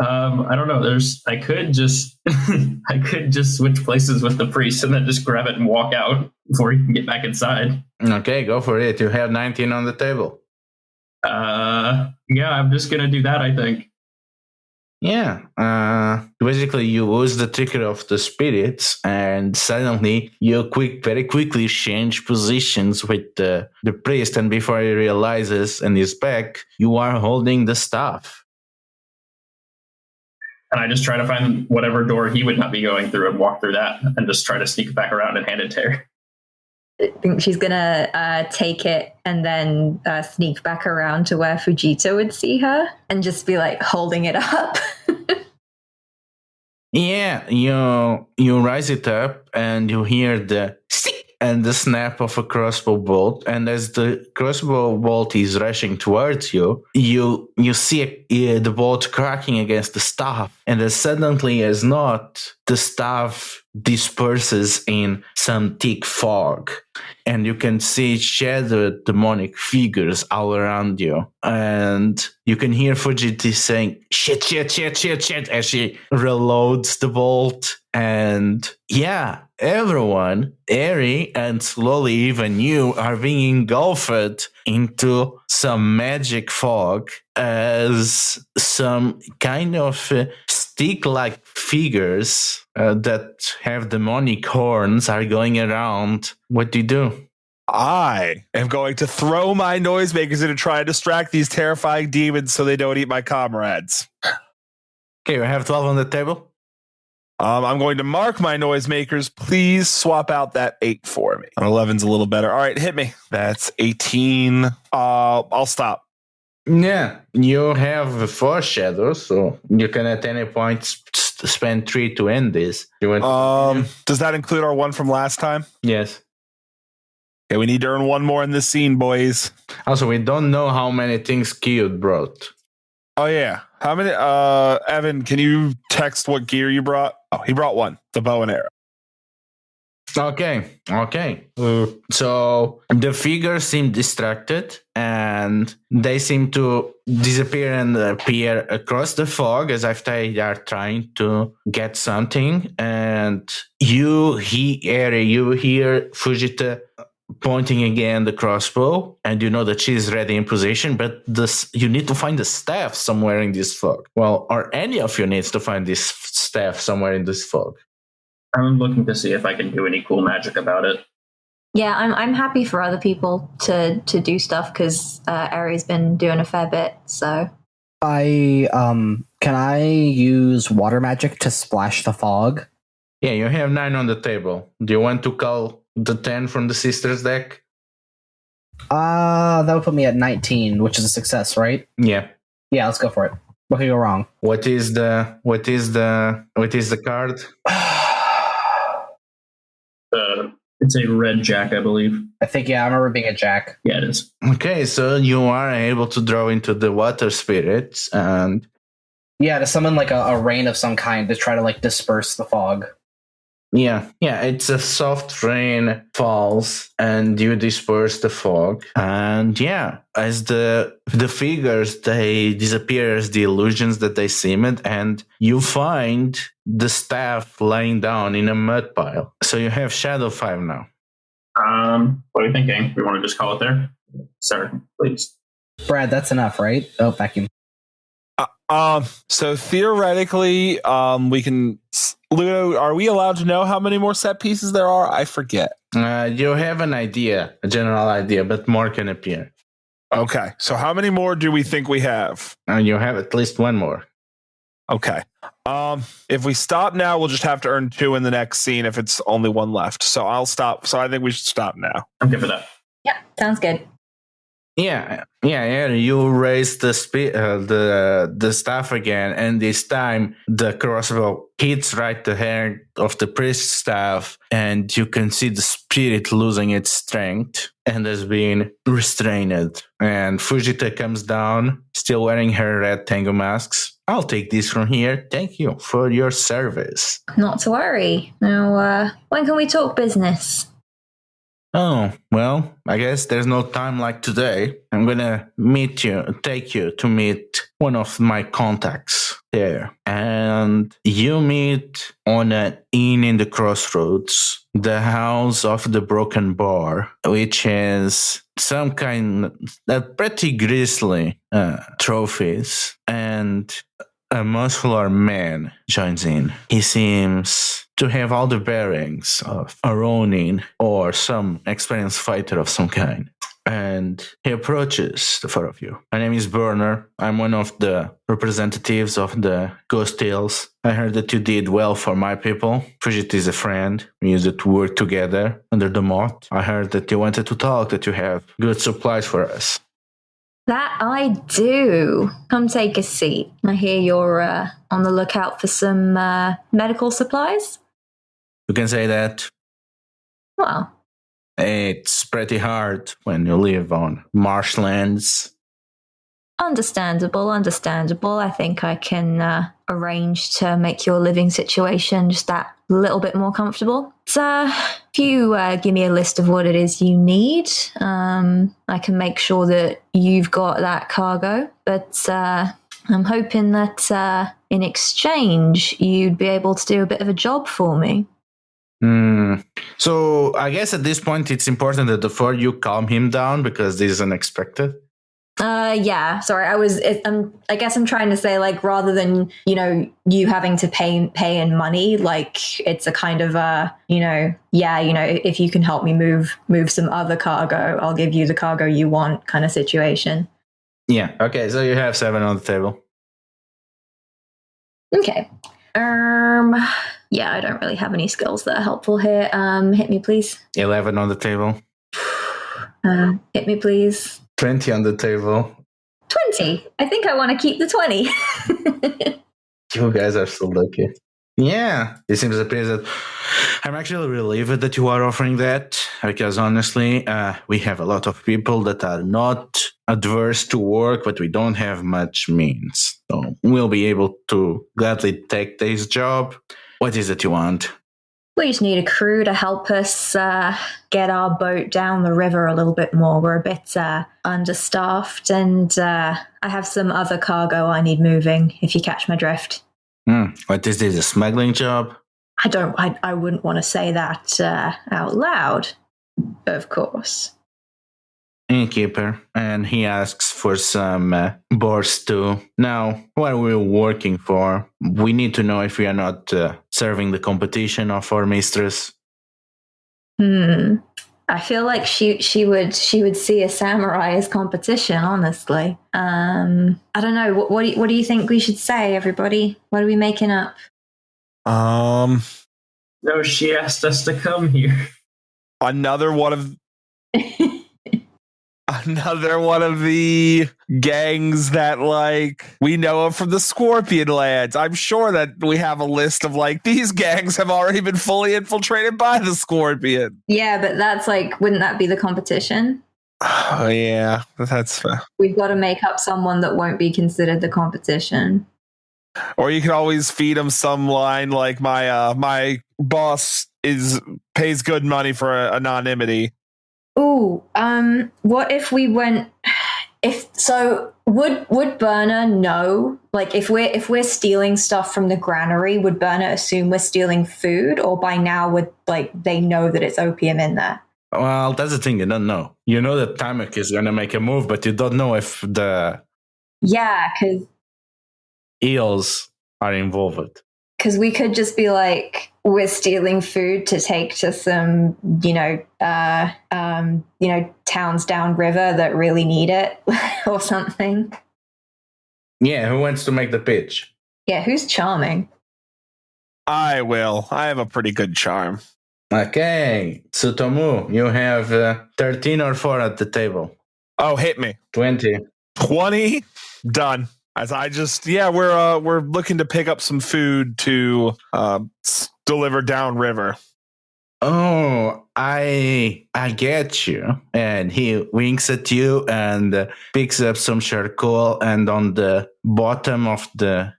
I don't know. I could just switch places with the priest and then just grab it and walk out before he can get back inside. Okay, go for it. You have 19 on the table. Yeah, I'm just gonna do that, I think. Yeah. Basically, you use the trigger of the spirits, and suddenly you very quickly change positions with the priest, and before he realizes and is back, you are holding the staff. And I just try to find whatever door he would not be going through and walk through that and just try to sneak back around and hand it to her. I think she's going to take it and then sneak back around to where Fujita would see her and just be like holding it up. Yeah, you rise it up and you hear the stick and the snap of a crossbow bolt. And as the crossbow bolt is rushing towards you, you see the bolt cracking against the staff. And as suddenly as not, the staff disperses in some thick fog. And you can see shadowed demonic figures all around you. And you can hear Fujita saying, shit, shit, shit, shit, shit, as she reloads the bolt. And yeah, everyone, Eri, and slowly even you, are being engulfed into some magic fog as some kind of stick-like figures that have demonic horns are going around. What do you do? I am going to throw my noisemakers in to try and distract these terrifying demons so they don't eat my comrades. Okay, we have 12 on the table. I'm going to mark my noisemakers. Please swap out that 8 for me. An 11's a little better. All right, hit me. That's 18. I'll stop. Yeah, you have 4 shadows, so you can at any point spend 3 to end this. You want does that include our one from last time? Yes. Okay, we need to earn 1 more in this scene, boys. Also, we don't know how many things Kiyud brought. Oh, yeah. How many? Evan, can you text what gear you brought? Oh, he brought 1. The bow and arrow. Okay. So the figures seem distracted and they seem to disappear and appear across the fog as if they are trying to get something. And you hear Fujita pointing again the crossbow, and you know that she is ready in position, but you need to find the staff somewhere in this fog. Well, or any of you needs to find this staff somewhere in this fog. I'm looking to see if I can do any cool magic about it. Yeah, I'm happy for other people to do stuff because Ari's been doing a fair bit. So can I use water magic to splash the fog? Yeah, you have 9 on the table. Do you want to call the 10 from the sisters deck? That would put me at 19, which is a success, right? Yeah. Yeah, let's go for it. What could go wrong? What is the card? It's a red jack, I believe. I think, yeah, I remember being a jack. Yeah, it is. Okay, so you are able to draw into the water spirits and... Yeah, to summon like a rain of some kind to try to like disperse the fog. Yeah, it's a soft rain falls and you disperse the fog. And yeah, as the figures, they disappear as the illusions that they seemed, and you find the staff laying down in a mud pile. So you have Shadow 5 now. What are you thinking? We want to just call it there? Sir, please. Brad, that's enough, right? Oh, vacuum. So theoretically, we can... Ludo, are we allowed to know how many more set pieces there are? I forget. You have an idea, a general idea, but more can appear. Okay, so how many more do we think we have? You have at least 1 more. Okay. If we stop now, we'll just have to earn 2 in the next scene if it's only 1 left. So I'll stop. So I think we should stop now. I'm good for that. yeah, sounds good. Yeah. You raise the staff again, and this time the crossbow hits right the head of the priest's staff, and you can see the spirit losing its strength and has been restrained. And Fujita comes down, still wearing her red tango masks. I'll take this from here. Thank you for your service. Not to worry. Now, when can we talk business? Oh, well, I guess there's no time like today. I'm gonna take you to meet one of my contacts there. And you meet on an inn in the crossroads, the House of the Broken Bar, which is some kind of pretty grisly trophies. And a muscular man joins in. He seems to have all the bearings of a Ronin or some experienced fighter of some kind. And he approaches the 4 of you. My name is Burner. I'm one of the representatives of the Ghost Tales. I heard that you did well for my people. Fujit is a friend. We used to work together under the moat. I heard that you wanted to talk, that you have good supplies for us. That I do. Come take a seat. I hear you're on the lookout for some medical supplies. You can say that. Well, It's pretty hard when you live on marshlands. Understandable. I think I can arrange to make your living situation just that little bit more comfortable. So, if you give me a list of what it is you need, I can make sure that you've got that cargo. But I'm hoping that in exchange, you'd be able to do a bit of a job for me. So I guess at this point it's important that before you calm him down because this is unexpected. Yeah, sorry. I guess I'm trying to say, like, rather than, you having to pay in money, like, it's a kind of if you can help me move some other cargo, I'll give you the cargo you want kind of situation. Yeah. Okay. So you have 7 on the table. Okay. Yeah, I don't really have any skills that are helpful here. Hit me, please. 11 on the table. Hit me, please. 20 on the table. 20. I think I want to keep the 20. You guys are so lucky. Yeah, it seems that I'm actually relieved that you are offering that because honestly, we have a lot of people that are not adverse to work, but we don't have much means. So we'll be able to gladly take this job. What is it you want? We just need a crew to help us get our boat down the river a little bit more. We're a bit understaffed, and I have some other cargo I need moving, if you catch my drift. What is this, a smuggling job? I wouldn't want to say that out loud, of course. Innkeeper, and he asks for some boars too. Now, what are we working for? We need to know if we are not serving the competition of our mistress. I feel like she would see a samurai as competition. Honestly, I don't know. What do you think we should say, everybody? What are we making up? No, she asked us to come here. Another one of the gangs that, like, we know of from the Scorpion Lands. I'm sure that we have a list of, like, these gangs have already been fully infiltrated by the Scorpion. Yeah, but that's like, wouldn't that be the competition? Oh, yeah, that's fair. We've got to make up someone that won't be considered the competition. Or you can always feed them some line like my boss pays good money for anonymity. Ooh, what if we went? Would Burner know? Like, if we're stealing stuff from the granary, would Burner assume we're stealing food, or by now would they know that it's opium in there? Well, that's the thing, you don't know. You know that Tamek is gonna make a move, but you don't know if the because eels are involved. Because we could just be like, we're stealing food to take to some, towns downriver that really need it or something. Yeah, who wants to make the pitch? Yeah, who's charming? I will. I have a pretty good charm. Okay, Tsutomu, you have 13 or 4 at the table. Oh, hit me. 20. 20? Done. As I just, we're looking to pick up some food to deliver downriver. Oh, I get you. And he winks at you and picks up some charcoal, and on the bottom of the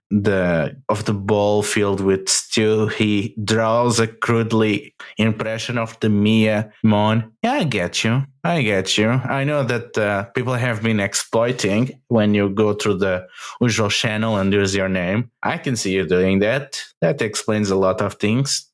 bowl filled with stew, he draws a crudely impression of the Mia Mon. Yeah, I get you. I know that people have been exploiting when you go through the usual channel and use your name. I can see you doing that. That explains a lot of things.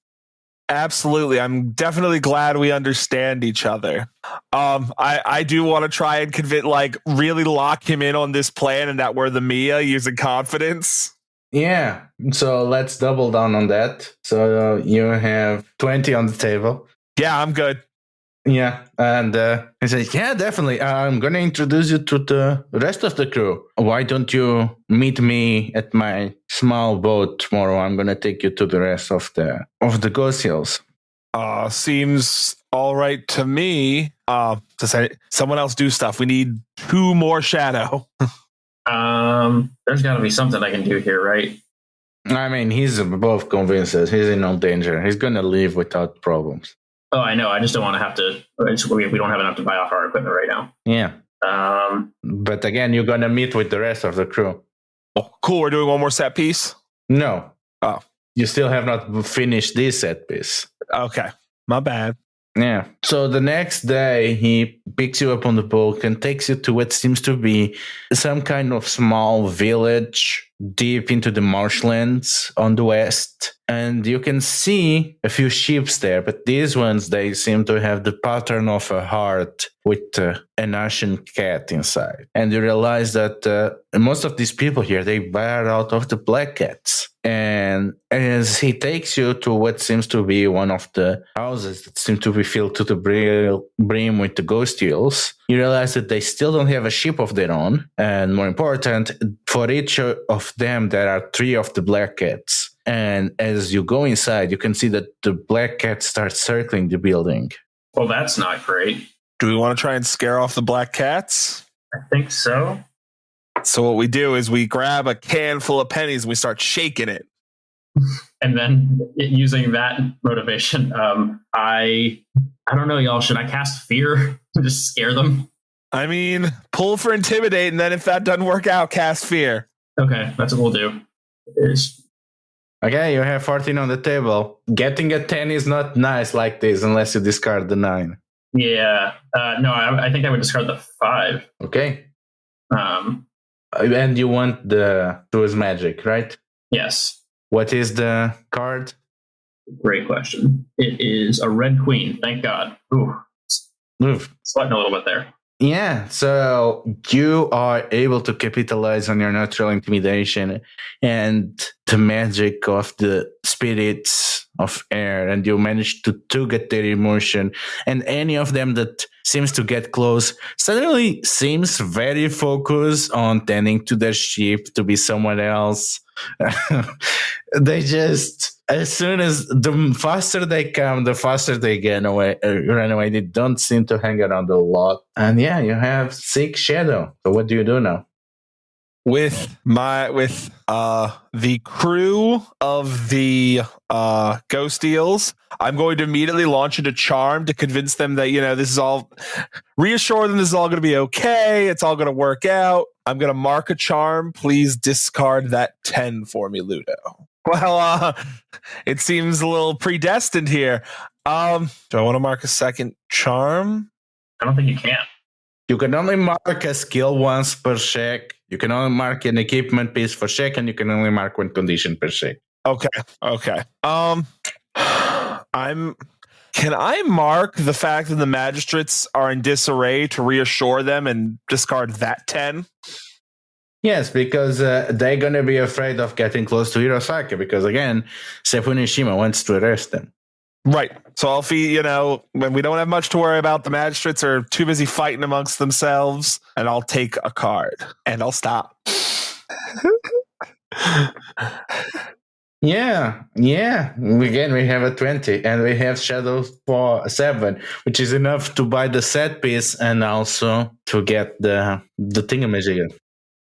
Absolutely. I'm definitely glad we understand each other. I do want to try and really lock him in on this plan and that we're the Mia using confidence. Yeah. So let's double down on that. So you have 20 on the table. Yeah, I'm good. Yeah. And he says, yeah, definitely. I'm going to introduce you to the rest of the crew. Why don't you meet me at my small boat tomorrow? I'm going to take you to the rest of the Ghost Hills. Seems all right to me. To say someone else do stuff. We need 2 more shadow. There's got to be something I can do here, right? I mean, he's above convinced. He's in no danger. He's going to leave without problems. Oh, I know. I just don't want to have to. We don't have enough to buy off our equipment right now. Yeah. Um, But again, you're going to meet with the rest of the crew. Oh, cool. We're doing one more set piece. No. Oh. You still have not finished this set piece. Okay. My bad. Yeah. So the next day, he picks you up on the boat and takes you to what seems to be some kind of small village deep into the marshlands on the west. And you can see a few ships there, but these ones, they seem to have the pattern of a heart with an Ashen cat inside. And you realize that most of these people here, they bear out of the Black Cats. And as he takes you to what seems to be one of the houses that seem to be filled to the brim with the ghost eels, you realize that they still don't have a ship of their own. And more important, for each of them, there are 3 of the Black Cats. And as you go inside, you can see that the Black Cat starts circling the building. well, that's not great. Do we want to try and scare off the black cats? I think so. So what we do is we grab a can full of pennies and we start shaking it. And then using that motivation, I don't know, y'all. Should I cast fear to just scare them? I mean, pull for intimidate, and then if that doesn't work out, cast fear. Okay, that's what we'll do. Okay, you have 14 on the table. Getting a 10 is not nice like this unless you discard the 9. Yeah. No, I think I would discard the 5. Okay. Um, And you want the True's Magic, right? yes. What is the card? Great question. It is a red queen. Thank God. Ooh, Move. sweating a little bit there. Yeah, so you are able to capitalize on your natural intimidation and the magic of the spirits of air, and you manage to get their emotion. And any of them that seems to get close suddenly seems very focused on tending to their ship to be someone else. They just, as soon as the faster they come, the faster they run away. They don't seem to hang around a lot. And yeah, you have 6 shadow. So what do you do now? With the crew of the ghost eels, I'm going to immediately launch into charm to convince them that, this is all, reassure them this is all going to be okay. It's all going to work out. I'm going to mark a charm. Please discard that 10 for me, Ludo. Well, it seems a little predestined here. Do I want to mark a second charm? I don't think you can. You can only mark a skill once per check. You can only mark an equipment piece for check, and you can only mark 1 condition per check. Okay. Can I mark the fact that the magistrates are in disarray to reassure them and discard that 10? Yes, because they're going to be afraid of getting close to Hirosaka, because again, Sepunishima wants to arrest them. Right. So I'll when we don't have much to worry about, the magistrates are too busy fighting amongst themselves, and I'll take a card and I'll stop. Yeah. Again, we have a 20, and we have shadows for 7, which is enough to buy the set piece and also to get the thingamajig.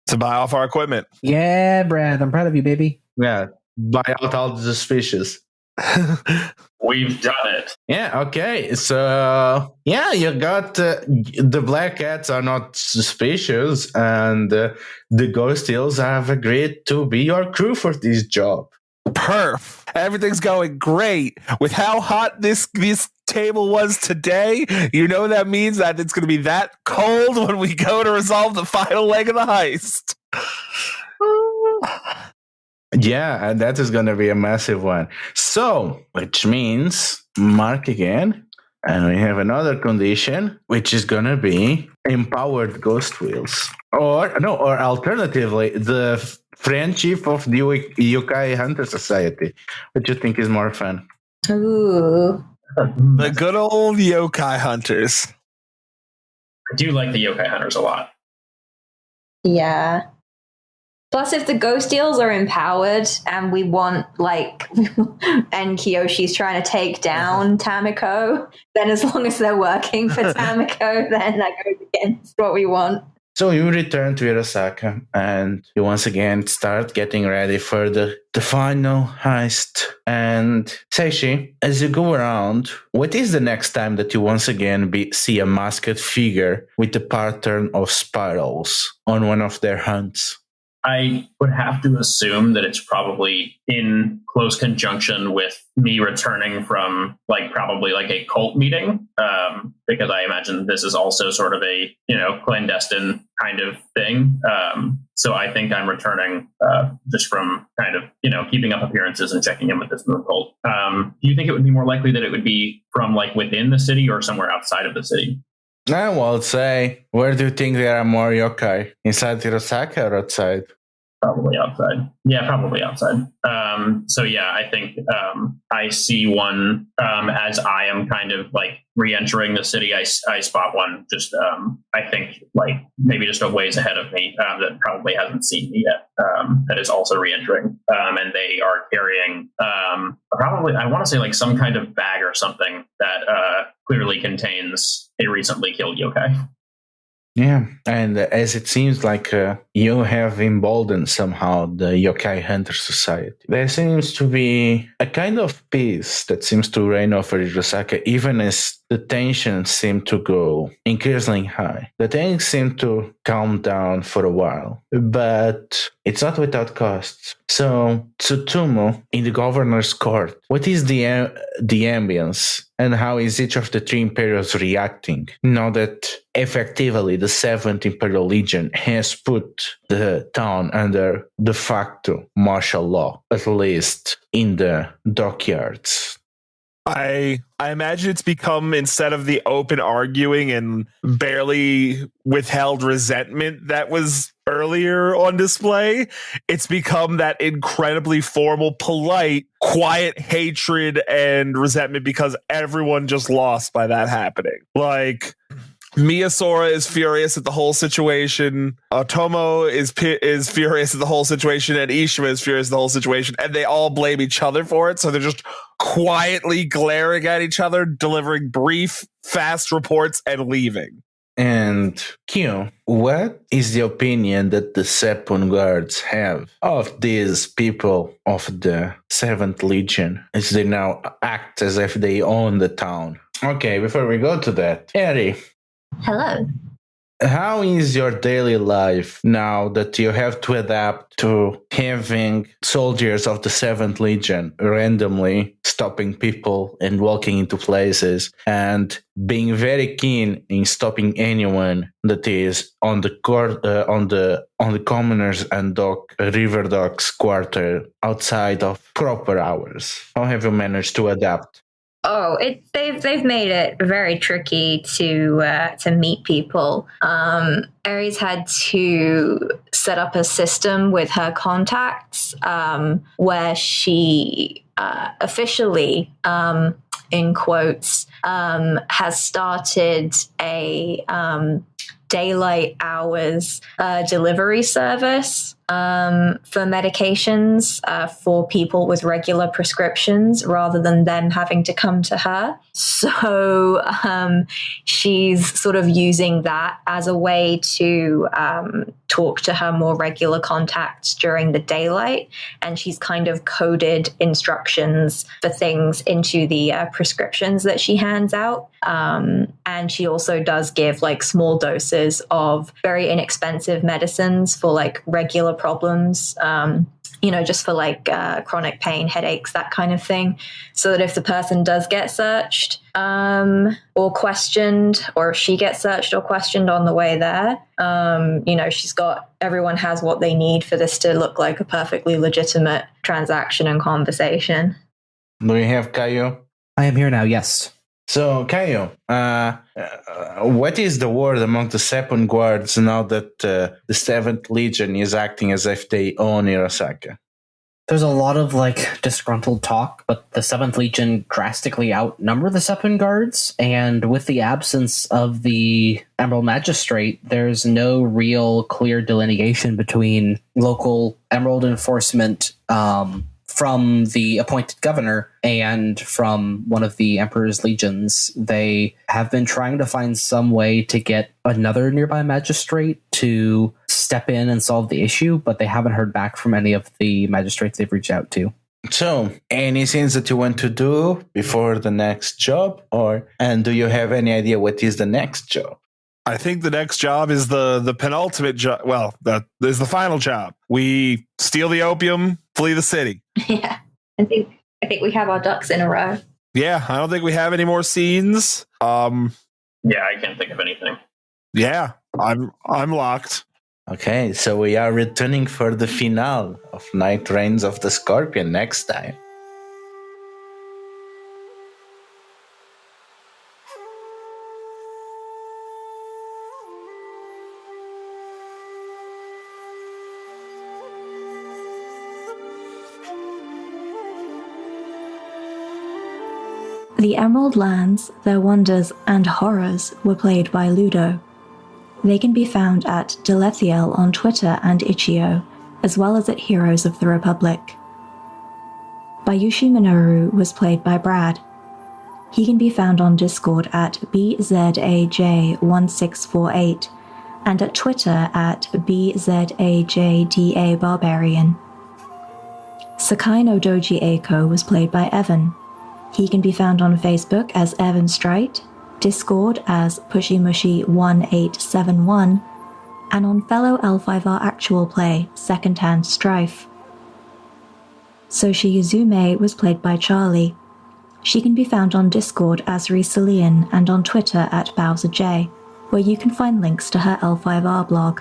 To buy off our equipment. Yeah, Brad, I'm proud of you, baby. Yeah, buy out all the species. We've done it. Yeah, okay. So, yeah, you got the Black Cats are not suspicious, and the Ghost Eels have agreed to be your crew for this job. Perf. Everything's going great. With how hot this table was today, that means that it's going to be that cold when we go to resolve the final leg of the heist. Yeah, and that is going to be a massive one. So, which means mark again, and we have another condition, which is going to be empowered ghost wheels. Or alternatively, the friendship of the Yokai Hunter Society, which you think is more fun. Ooh. The good old yokai hunters. I do like the yokai hunters a lot. Yeah. Plus, if the ghost eels are empowered and we want, and Kiyoshi's trying to take down Tamiko, then as long as they're working for Tamiko, then that goes against what we want. So you return to Hirosaka and you once again start getting ready for the final heist. And Seishi, as you go around, what is the next time that you once again see a masked figure with a pattern of spirals on one of their hunts? I would have to assume that it's probably in close conjunction with me returning from probably a cult meeting, because I imagine this is also sort of a clandestine kind of thing. So I think I'm returning just from kind of keeping up appearances and checking in with this moon cult. Do you think it would be more likely that it would be from within the city or somewhere outside of the city? I will say, where do you think there are more yokai? Inside Hirosaka or outside? Probably outside. Yeah, probably outside. So yeah, I think I see one as I am kind of re-entering the city. I spot one just I think maybe just a ways ahead of me that probably hasn't seen me yet. That is also re-entering, and they are carrying probably I want to say some kind of bag or something that clearly contains a recently killed yokai. Yeah, and as it seems like you have emboldened somehow the Yokai Hunter Society. There seems to be a kind of peace that seems to reign over Hirosaka, even as the tensions seem to go increasingly high. The things seem to calm down for a while, but it's not without costs. So, Tsutomu, in the governor's court, what is the ambience and how is each of the three imperials reacting now that effectively the 7th Imperial Legion has put the town under de facto martial law, at least in the dockyards? I imagine it's become, instead of the open arguing and barely withheld resentment that was earlier on display, it's become that incredibly formal, polite, quiet hatred and resentment because everyone just lost by that happening. Miyasora is furious at the whole situation. Otomo is furious at the whole situation, and Ishima is furious at the whole situation, and they all blame each other for it. So they're just quietly glaring at each other, delivering brief, fast reports, and leaving. And Kyo, what is the opinion that the Seppun guards have of these people of the 7th Legion, as they now act as if they own the town? Okay, before we go to that, Eri. Hello. How is your daily life now that you have to adapt to having soldiers of the 7th Legion randomly stopping people and walking into places and being very keen in stopping anyone that is on the commoners and river docks quarter outside of proper hours? How have you managed to adapt? Oh, they've made it very tricky to meet people. Aries had to set up a system with her contacts where she officially, in quotes, has started a daylight hours delivery service for medications for people with regular prescriptions rather than them having to come to her. So she's sort of using that as a way to talk to her more regular contacts during the daylight. And she's kind of coded instructions for things into the prescriptions that she hands out. And she also does give small doses of very inexpensive medicines for regular problems, just for chronic pain, headaches, that kind of thing. So that if the person does get searched or questioned, or if she gets searched or questioned on the way there, everyone has what they need for this to look like a perfectly legitimate transaction and conversation. Do we have Kaio? I am here now, yes. So, Kaio, what is the word among the Seppun guards now that the 7th Legion is acting as if they own Hirosaka? There's a lot of disgruntled talk, but the 7th Legion drastically outnumber the Seppun guards, and with the absence of the Emerald Magistrate, there's no real clear delineation between local Emerald enforcement from from the appointed governor and from one of the Emperor's legions. They have been trying to find some way to get another nearby magistrate to step in and solve the issue, but they haven't heard back from any of the magistrates they've reached out to. So, any things that you want to do before the next job, and do you have any idea what is the next job? I think the next job is the penultimate job. Well, that is the final job. We steal the opium, flee the city. Yeah, I think we have our ducks in a row. Yeah, I don't think we have any more scenes. Yeah, I can't think of anything. Yeah, I'm locked. Okay, so we are returning for the finale of Night Reigns of the Scorpion next time. The Emerald Lands, their wonders and horrors were played by Ludo. They can be found at Delethiel on Twitter and Itch.io, as well as at Heroes of the Republic. Bayushi Minoru was played by Brad. He can be found on Discord at BZAJ1648 and at Twitter at BZAJDABarbarian. Sakai-no-Doji Eiko was played by Evan. He can be found on Facebook as Evan Strite, Discord as PushyMushy1871, and on fellow L5R Actual Play, Secondhand Strife. Soshi Yuzume was played by Charlie. She can be found on Discord as Risalian and on Twitter at BowserJ, where you can find links to her L5R blog.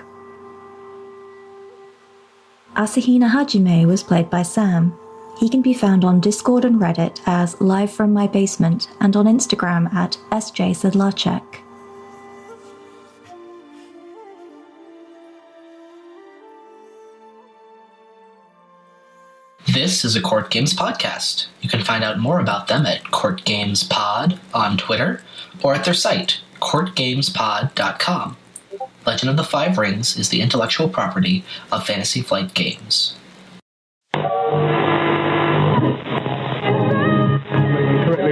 Asahina Hajime was played by Sam. He can be found on Discord and Reddit as Live From My Basement and on Instagram at SJSedlacek. This is a Court Games podcast. You can find out more about them at Court Games Pod on Twitter or at their site, courtgamespod.com. Legend of the Five Rings is the intellectual property of Fantasy Flight Games.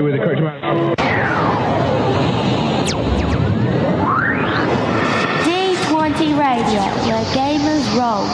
With the correct amount. D20 Radio, where gamers roll.